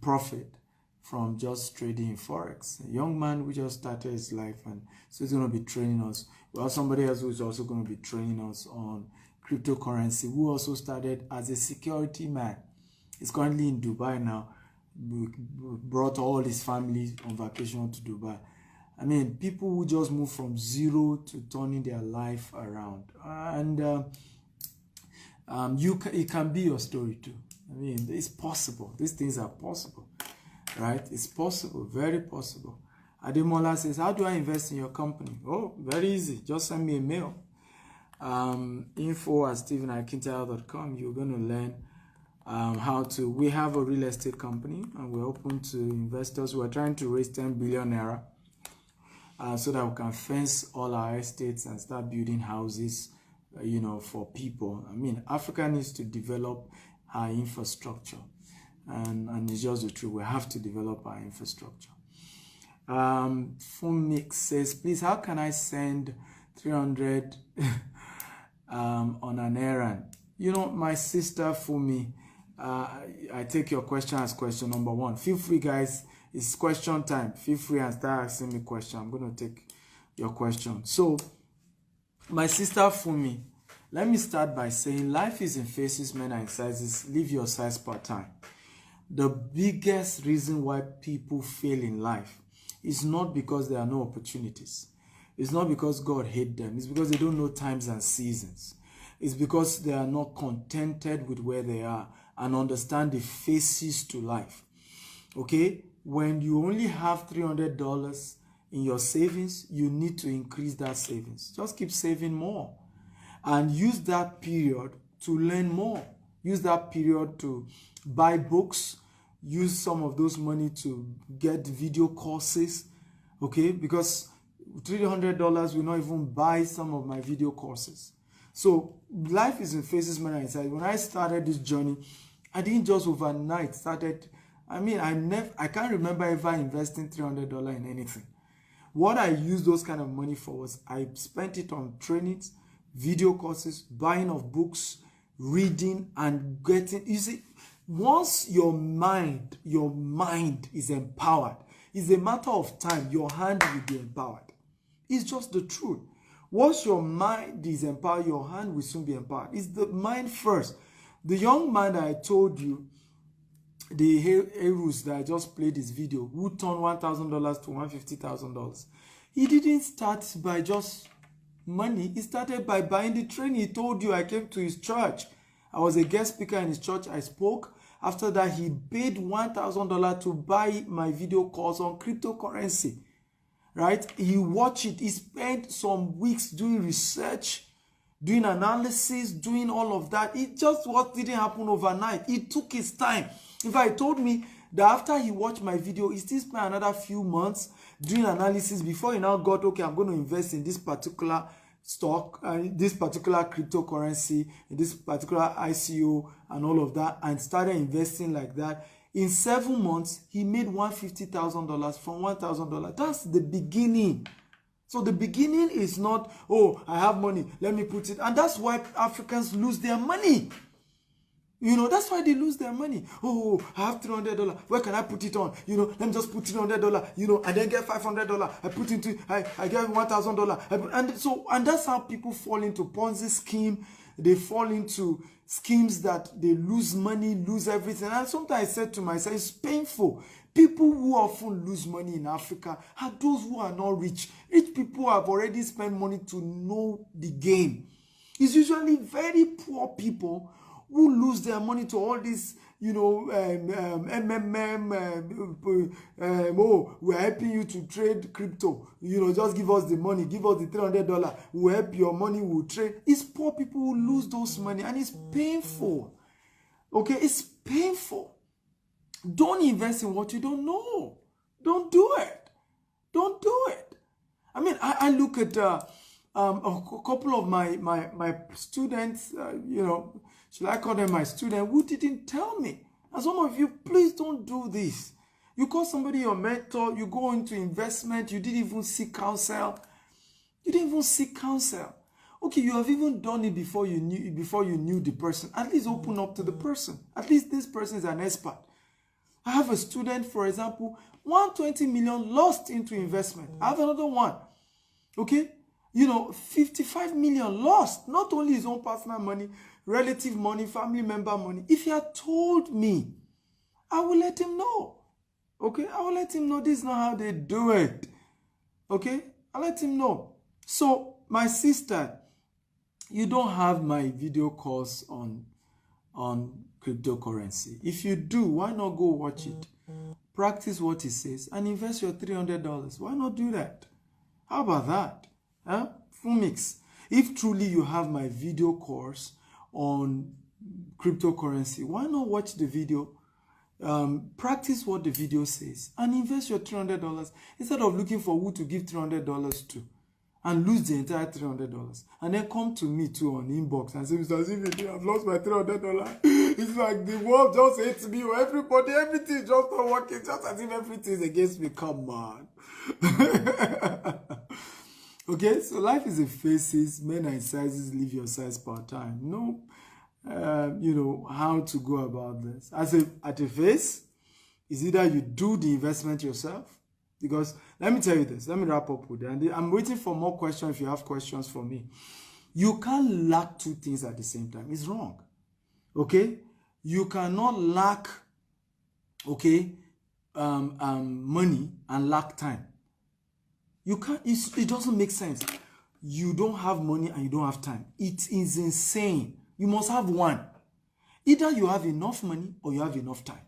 profit from just trading in Forex. A young man who just started his life, and so he's going to be training us. We have somebody else who is also going to be training us on cryptocurrency, who also started as a security man. He's currently in Dubai now. We brought all his family on vacation to Dubai. I mean, people who just move from zero to turning their life around. And it can be your story too. I mean, it's possible. These things are possible, right? It's possible, very possible. Ademola says, how do I invest in your company? Oh, very easy. Just send me a mail. info@stephenakintayo.com. You're going to learn how to. We have a real estate company, and we're open to investors. We're trying to raise 10 billion naira. so that we can fence all our estates and start building houses, for people. I mean, Africa needs to develop our infrastructure, and it's just the truth. We have to develop our infrastructure. Fumix says, please, how can I send 300 on an errand? My sister Fumi, I take your question as question number one. Feel free, guys. It's question time. Feel free and start asking me question. I'm going to take your question. So, my sister Fumi, let me start by saying life is in phases, men are in sizes. Live your size per time. The biggest reason why people fail in life is not because there are no opportunities. It's not because God hates them. It's because they don't know times and seasons. It's because they are not contented with where they are and understand the phases to life. Okay? When you only have $300 in your savings, you need to increase that savings. Just keep saving more and use that period to learn more. Use that period to buy books. Use some of those money to get video courses. Okay? Because $300 will not even buy some of my video courses. So life is in phases, man. When I started this journey, I didn't just overnight started. I mean, I can't remember ever investing $300 in anything. What I used those kind of money for was I spent it on trainings, video courses, buying of books, reading, and getting. You see, once your mind is empowered, it's a matter of time. Your hand will be empowered. It's just the truth. Once your mind is empowered, your hand will soon be empowered. It's the mind first. The young man that I told you, the Herus that I just played this video, who turned $1,000 to $150,000. He didn't start by just money. He started by buying the training. He told you I came to his church. I was a guest speaker in his church. I spoke. After that, he paid $1,000 to buy my video course on cryptocurrency. Right? He watched it. He spent some weeks doing research, doing analysis, doing all of that. It just what didn't happen overnight. It took his time. In fact, he told me that after he watched my video, he still spent another few months doing analysis before he now got, okay, I'm going to invest in this particular stock, this particular cryptocurrency, in this particular ICO and all of that, and started investing like that. In 7 months, he made $150,000 from $1,000. That's the beginning. So the beginning is not, oh, I have money, let me put it. And that's why Africans lose their money. That's why they lose their money. Oh, I have $300. Where can I put it on? Let me just put $300, and then get $500. I put into, I get $1,000. And that's how people fall into Ponzi scheme. They fall into schemes that they lose money, lose everything. And sometimes I said to myself, it's painful. People who often lose money in Africa are those who are not rich. Rich people have already spent money to know the game. It's usually very poor people who lose their money to all this, we're helping you to trade crypto. Just give us the money, give us the $300. We'll help your money, we'll trade. It's poor people who lose those money, and it's painful. Okay, it's painful. Don't invest in what you don't know. Don't do it. Don't do it. I mean, I look at a couple of my students, should I call them my student, who didn't tell me. And some of you, please don't do this. You call somebody your mentor, you go into investment, you didn't even seek counsel. You didn't even seek counsel. Okay, you have even done it before you knew the person. At least open up to the person. At least this person is an expert. I have a student, for example, 120 million lost into investment. I have another one. Okay? 55 million lost. Not only his own personal money, relative money, family member money. If he had told me, I will let him know. Okay? I will let him know this is not how they do it. Okay? I'll let him know. So, my sister, you don't have my video course on cryptocurrency. If you do, why not go watch it? Practice what it says and invest your $300. Why not do that? How about that? Huh? Fumix. If truly you have my video course on cryptocurrency, why not watch the video? practice what the video says and invest your $300 instead of looking for who to give $300 to and lose the entire $300 and then come to me too on inbox and say, Mr. Stephen, I've lost my $300. It's like the world just hates me, or everybody, everything is just not working, just as if everything is against me. Come on. Okay, so life is a phases. Men are in sizes, live your size part time. No, you know how to go about this. At a phase, is either you do the investment yourself. Because let me tell you this, let me wrap up with it. And I'm waiting for more questions if you have questions for me. You can't lack two things at the same time. It's wrong. Okay? You cannot lack, okay, money and lack time. You can't, it doesn't make sense. You don't have money and you don't have time. It is insane. You must have one. Either you have enough money or you have enough time.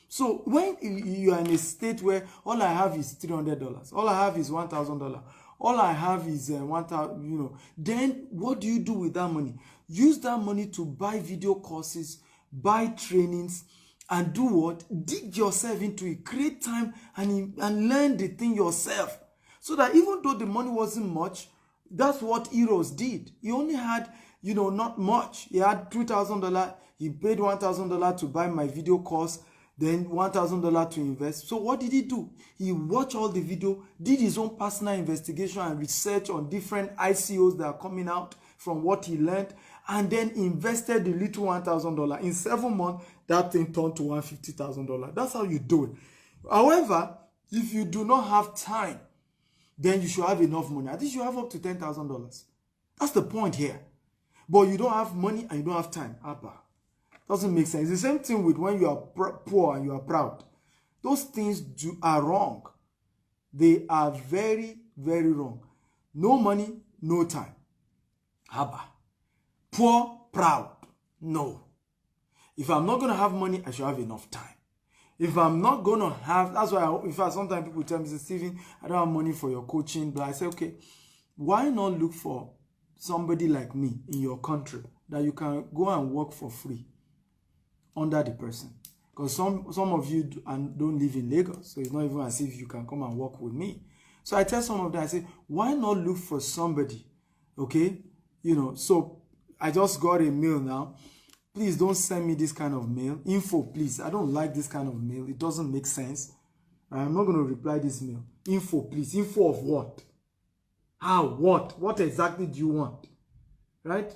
So when you are in a state where all I have is $300, all I have is $1,000, all I have is $1,000, you know, then what do you do with that money? Use that money to buy video courses, buy trainings, and do what? Dig yourself into it. Create time and learn the thing yourself. So that even though the money wasn't much, that's what Eros did. He only had, you know, not much. He had $2,000. He paid $1,000 to buy my video course. Then $1,000 to invest. So what did he do? He watched all the video, did his own personal investigation and research on different ICOs that are coming out from what he learned, and then invested the little $1,000. In 7 months, that thing turned to $150,000. That's how you do it. However, if you do not have time, then you should have enough money. At least you have up to $10,000. That's the point here. But you don't have money and you don't have time. Abba. Doesn't make sense. It's the same thing with when you are poor and you are proud. Those things are wrong. They are very, very wrong. No money, no time. Haba. Poor, proud. No. If I'm not going to have money, I should have enough time. If I'm not going to have, that's why in fact, sometimes people tell me, Stephen, I don't have money for your coaching. But I say, okay, why not look for somebody like me in your country that you can go and work for free under the person? Because some of you don't live in Lagos, so it's not even as if you can come and work with me. So I tell some of them, I say, why not look for somebody, okay? You know, so I just got a mail now. Please don't send me this kind of mail. Info, please. I don't like this kind of mail. It doesn't make sense. I'm not going to reply this mail. Info, please. Info of what? How? What? What exactly do you want? Right?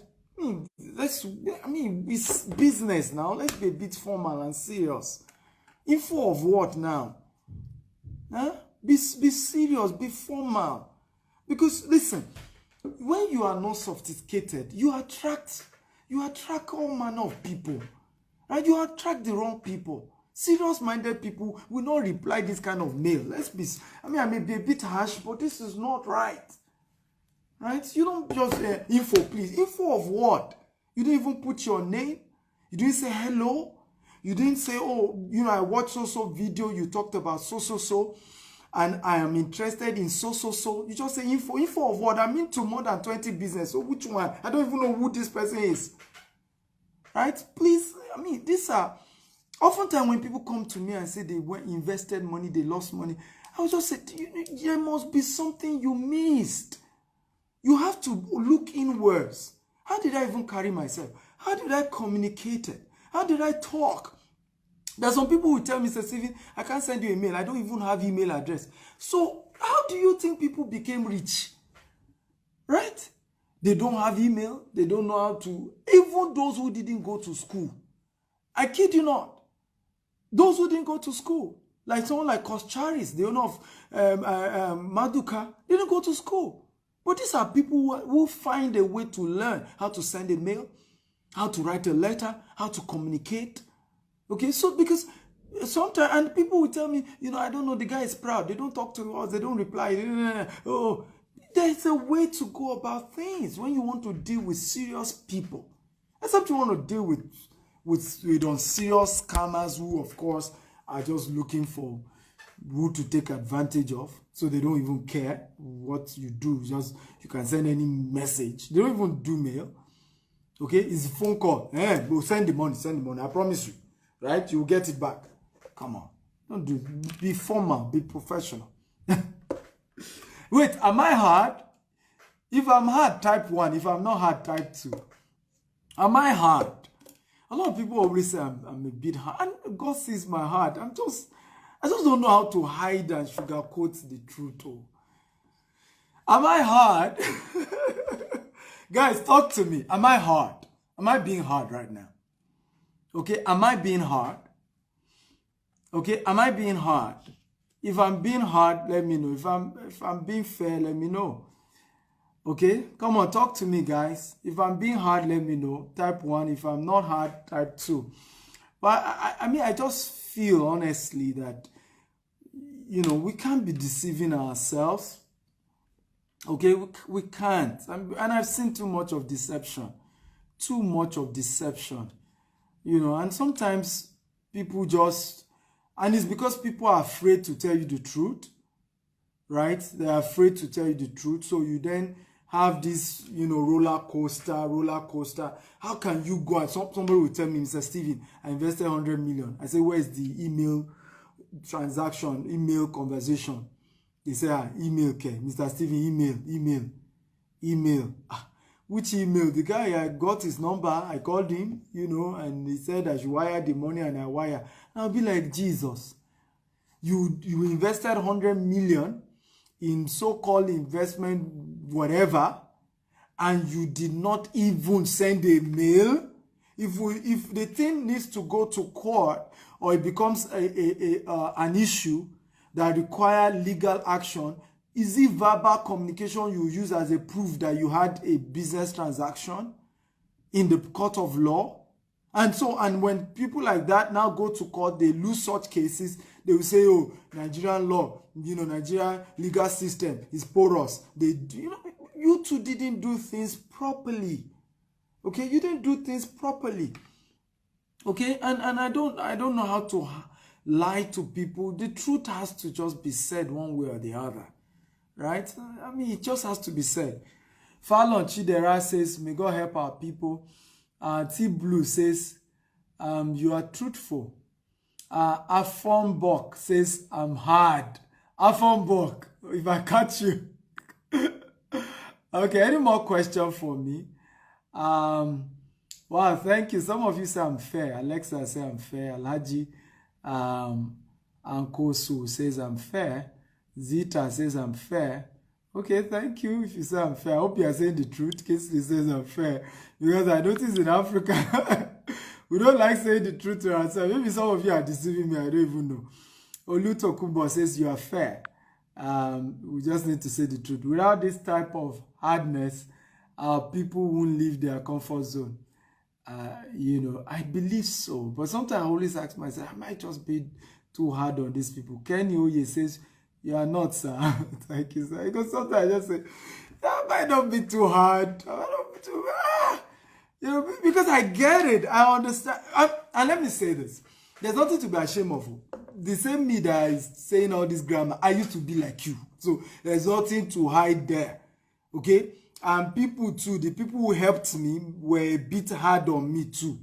It's business now. Let's be a bit formal and serious. Info of what now? Huh? Be serious, be formal. Because listen, when you are not sophisticated, you attract all manner of people. Right? You attract the wrong people. Serious-minded people will not reply this kind of mail. I may be a bit harsh, but this is not right. Right? You don't just info, please. Info of what? You didn't even put your name. You didn't say hello. You didn't say, oh, you know, I watched so video. You talked about so, and I am interested in so. You just say info. Info of what? I'm into more than 20 business. So which one? I don't even know who this person is. Right? Please. These are oftentimes when people come to me and say they invested money, they lost money. I will just say, there must be something you missed. You have to look inwards. How did I even carry myself? How did I communicate it? How did I talk? There are some people who tell me, Mr. Stephen, I can't send you a mail. I don't even have email address. So how do you think people became rich? Right? They don't have email. They don't know how to. Even those who didn't go to school. I kid you not. Those who didn't go to school. Like someone like Koscharis, the owner of Maduka, didn't go to school. But these are people who find a way to learn how to send a mail, how to write a letter, how to communicate. Okay, so because sometimes, and people will tell me, you know, I don't know, the guy is proud. They don't talk to us. They don't reply. Oh, there's a way to go about things when you want to deal with serious people. Except you want to deal with unserious scammers who, of course, are just looking for who to take advantage of. So they don't even care what you do. Just you can send any message. They don't even do mail. Okay, it's a phone call. We'll send the money. I promise you. Right? You will get it back. Come on. Don't do it. Be formal. Be professional. Wait, am I hard? If I'm hard, type 1. If I'm not hard, type 2. Am I hard? A lot of people always say I'm a bit hard. And God sees my heart. I just don't know how to hide and sugarcoat the truth. Oh. Am I hard? Guys, talk to me. Am I hard? Am I being hard right now? Okay, am I being hard? Okay, am I being hard? If I'm being hard, let me know. If I'm being fair, let me know. Okay, come on, talk to me, guys. If I'm being hard, let me know. Type 1. If I'm not hard, type 2. But I mean, I just feel honestly that, you know, we can't be deceiving ourselves. Okay, we can't. And I've seen too much of deception. Too much of deception. You know, and sometimes people just, and it's because people are afraid to tell you the truth, right? They're afraid to tell you the truth. So you then have this, you know, roller coaster. How can you go? And somebody will tell me, Mr. Stephen, I invested 100 million. I say, where's the email transaction, email conversation? They say, email, okay. Mr. Stephen, email. Which email? The guy, I got his number, I called him, you know, and he said I should wire the money, and I wire. And I'll be like, Jesus, you invested 100 million in so-called investment, whatever, and you did not even send a mail. If the thing needs to go to court, or it becomes an issue that require legal action, is it verbal communication you use as a proof that you had a business transaction in the court of law? And when people like that now go to court, they lose such cases. They will say, oh, Nigerian law, you know, Nigerian legal system is porous. You two didn't do things properly. Okay, you didn't do things properly. Okay, and I don't know how to lie to people. The truth has to just be said one way or the other. Right? I mean, it just has to be said. Fallon Chidera says, may God help our people. T Blue says, you are truthful. Afon says, I'm hard. Afon, if I catch you. Okay, any more questions for me? Wow, thank you. Some of you say I'm fair. Alexa says I'm fair. Alhaji Ankosu says I'm fair. Zita says I'm fair. Okay, thank you if you say I'm fair. I hope you are saying the truth. Kinsley says I'm fair. Because I noticed in Africa, we don't like saying the truth to ourselves. Maybe some of you are deceiving me. I don't even know. Olutokumbo says you are fair. We just need to say the truth. Without this type of hardness, people won't leave their comfort zone. You know, I believe so. But sometimes I always ask myself, I might just be too hard on these people. Kenny Oye says, you are not, sir. Thank you, sir. Because sometimes I just say, that might not be too hard. I might not be too you know, because I get it. I understand. And let me say this. There's nothing to be ashamed of. The same me that is saying all this grammar, I used to be like you. So there's nothing to hide there. Okay? And people too, the people who helped me were a bit hard on me too.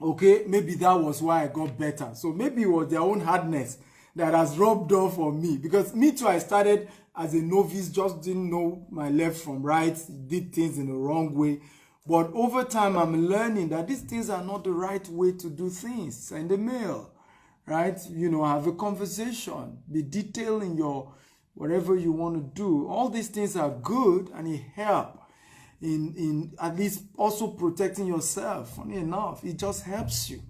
Okay? Maybe that was why I got better. So maybe it was their own hardness that has rubbed off on me. Because me too, I started as a novice, just didn't know my left from right, did things in the wrong way. But over time, I'm learning that these things are not the right way to do things. Send a mail, right? You know, have a conversation, be detailed in your whatever you want to do. All these things are good and it helps in at least also protecting yourself. Funny enough, it just helps you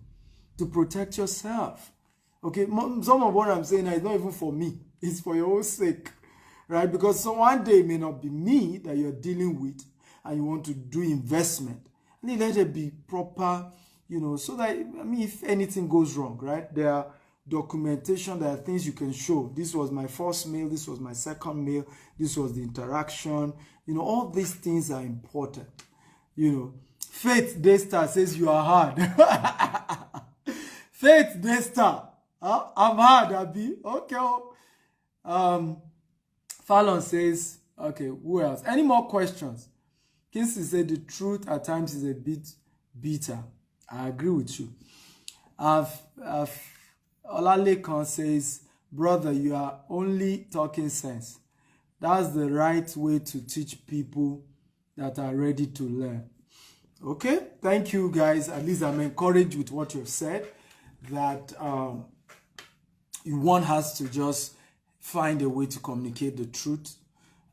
to protect yourself. Okay, some of what I'm saying is not even for me. It's for your own sake, right? Because one day it may not be me that you're dealing with and you want to do investment. And let it be proper, you know, so that, I mean, if anything goes wrong, right? There are documentation, there are things you can show. This was my first mail, this was my second mail, this was the interaction. You know, all these things are important. You know, Faith Daystar says you are hard. Faith Daystar. I'm hard, Abby. Okay. Fallon says, okay, who else? Any more questions? Kinsey said the truth at times is a bit bitter. I agree with you. Olalekan says, brother, you are only talking sense. That's the right way to teach people that are ready to learn. Okay, thank you guys. At least I'm encouraged with what you've said, that one has to just find a way to communicate the truth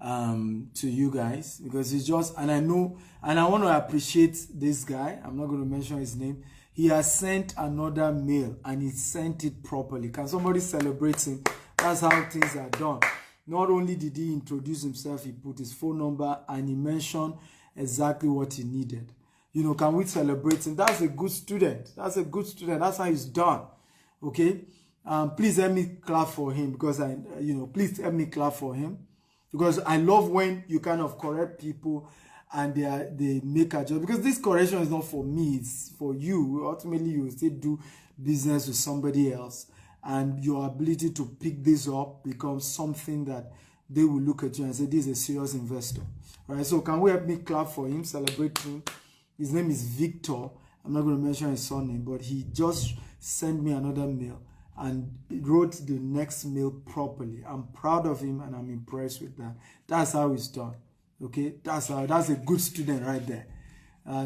to you guys, because it's just, and I know, and I want to appreciate this guy. I'm not going to mention his name. He has sent another mail and he sent it properly. Can somebody celebrate him? That's how things are done. Not only did he introduce himself, he put his phone number and he mentioned exactly what he needed. You know, can we celebrate him? That's a good student. That's a good student. That's how he's done. Okay. Please help me clap for him, because please help me clap for him, because I love when you kind of correct people and they make a job, because this correction is not for me, it's for you. Ultimately, you will still do business with somebody else, and your ability to pick this up becomes something that they will look at you and say, this is a serious investor. All right, so can we help me clap for him, celebrate him? His name is Victor. I'm not going to mention his surname, but he just sent me another mail and wrote the next mail properly. I'm proud of him and I'm impressed with that. That's how it's done. Okay, that's a good student right there.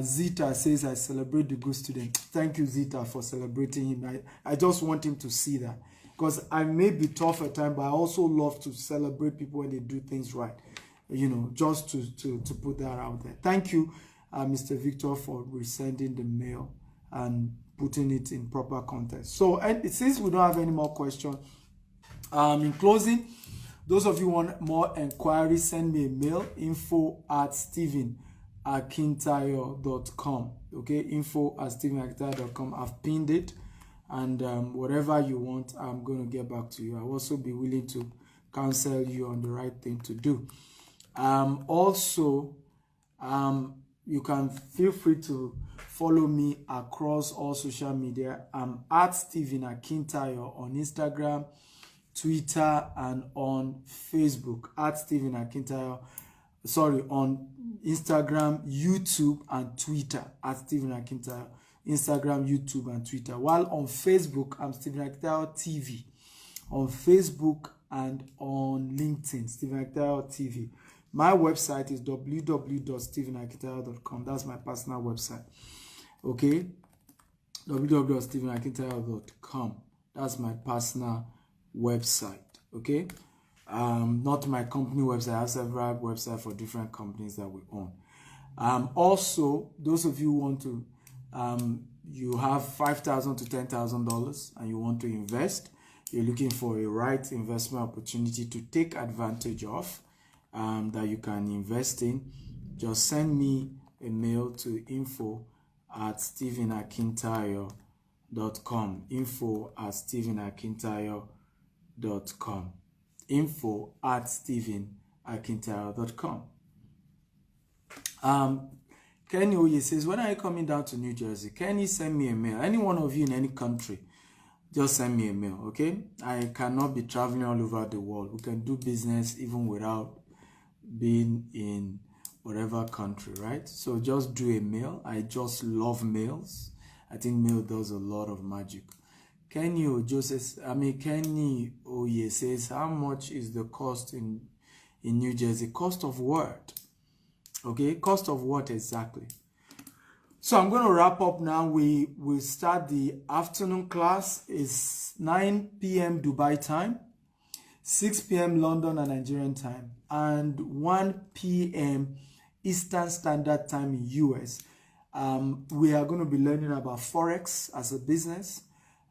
Zita says, I celebrate the good student. Thank you, Zita, for celebrating him. I just want him to see that, because I may be tough at times, but I also love to celebrate people when they do things right. You know, just to put that out there. Thank you, Mr. Victor, for resending the mail and putting it in proper context. So, and since we don't have any more questions, in closing, those of you want more inquiries, send me a mail, info@stephenakintayo.com. Okay, info@stephenakintayo.com. I've pinned it, and whatever you want, I'm going to get back to you. I'll also be willing to counsel you on the right thing to do. You can feel free to follow me across all social media. I'm at Stephen Akintayo on Instagram, Twitter, and on Facebook. At Stephen Akintayo, on Instagram, YouTube, and Twitter. At Stephen Akintayo, Instagram, YouTube, and Twitter. While on Facebook, I'm Stephen Akintayo TV. On Facebook and on LinkedIn, Stephen Akintayo TV. My website is www.stephenakintayo.com. That's my personal website. Okay? www.stephenakintayo.com. That's my personal website. Okay? Not my company website. I have several websites for different companies that we own. Also, those of you who want to, you have $5,000 to $10,000 and you want to invest, you're looking for a right investment opportunity to take advantage of, that you can invest in, just send me a mail to info@stephenakintayo.com. info@stephenakintayo.com. info@stephenakintayo.com. Kenny Oye says, when are you coming down to New Jersey? Kenny, send me a mail. Any one of you in any country, just send me a mail, okay? I cannot be traveling all over the world. We can do business even without being in whatever country, right? So just do a mail. I just love mails. I think mail does a lot of magic. Kenny Oye says, how much is the cost in New Jersey? Cost of what? Okay, cost of what exactly? So I'm going to wrap up now. We will start the afternoon class. It's 9 p.m. Dubai time, 6 p.m. London and Nigerian time, and 1 p.m. Eastern Standard Time in US. We are going to be learning about Forex as a business.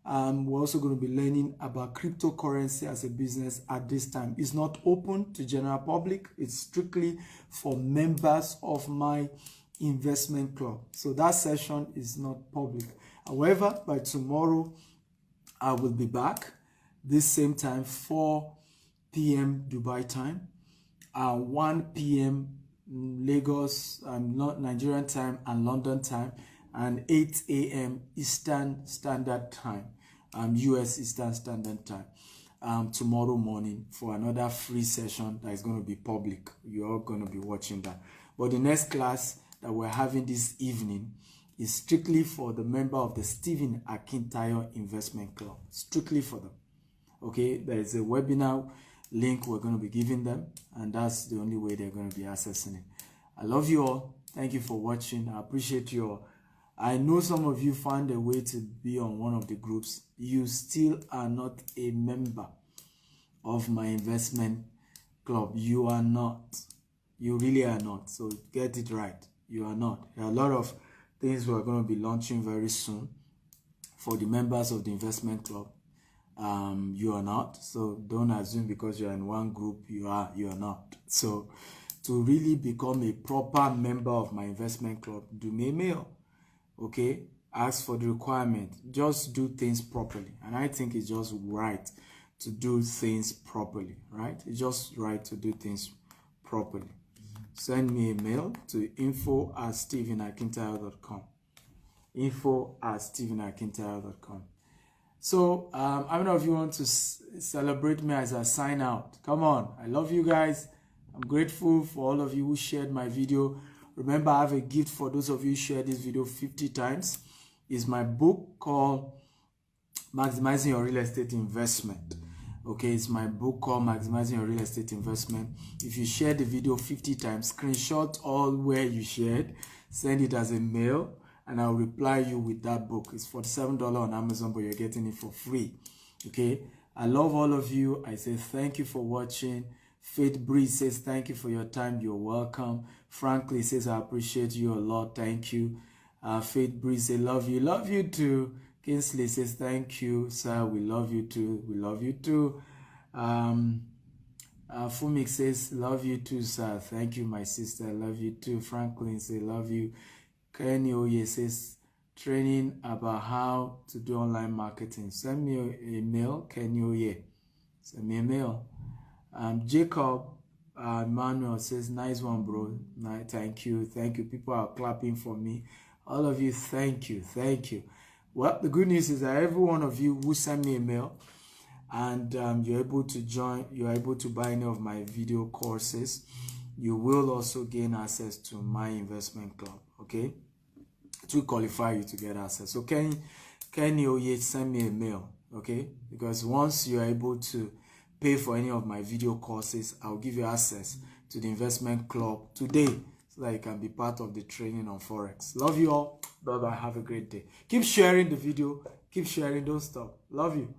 We're also going to be learning about cryptocurrency as a business at this time. It's not open to general public. It's strictly for members of my investment club. So that session is not public. However, by tomorrow, I will be back this same time, 4 p.m. Dubai time, 1 p.m. Lagos, Nigerian time and London time, and 8 a.m. Eastern Standard Time, US Eastern Standard Time, tomorrow morning for another free session that is going to be public. You're all going to be watching that. But the next class that we're having this evening is strictly for the member of the Stephen Akintayo Investment Club. Strictly for them. Okay, there is a webinar link we're going to be giving them, and that's the only way they're going to be accessing it. I love you all. Thank you for watching. I appreciate you all. I know some of you found a way to be on one of the groups. You still are not a member of my investment club. You are not. You really are not. So get it right. You are not. There are a lot of things we're going to be launching very soon for the members of the investment club. You are not. So don't assume because you're in one group you are not. So to really become a proper member of my investment club, do me a mail. Okay, ask for the requirement. Just do things properly, and I think it's just right to do things properly, right? It's just right to do things properly. Send me a mail to info@stephenakintayo.com. info@stephenakintayo.com. So how many of you want to celebrate me as I sign out? Come on, I love you guys. I'm grateful for all of you who shared my video. Remember, I have a gift for those of you who share this video 50 times. It's my book called Maximizing Your Real Estate Investment. Okay, it's my book called Maximizing Your Real Estate Investment. If you share the video 50 times, screenshot all where you shared, send it as a mail, and I'll reply you with that book. It's $47 on Amazon, but you're getting it for free. Okay, I love all of you. I say thank you for watching. Faith Breeze says thank you for your time. You're welcome. Frankly says I appreciate you a lot. Thank you. Faith Breeze says love you. Love you too. Kinsley says thank you, sir. We love you too. We love you too. Fumik says love you too, sir. Thank you, my sister. Love you too. Franklin says love you. Kenny Oye says training about how to do online marketing. Send me a mail, Kenny Oye. Send me a mail. Jacob Manuel says nice one, bro. Thank you. People are clapping for me. All of you, thank you. Well, the good news is that every one of you who send me a mail and you're able to join, you're able to buy any of my video courses, you will also gain access to my investment club. Okay, to qualify you to get access. So Kenny Oye, send me a mail. Okay, because once you're able to pay for any of my video courses, I'll give you access to the investment club today so that you can be part of the training on Forex. Love you all. Bye-bye. Have a great day. Keep sharing the video. Keep sharing. Don't stop. Love you.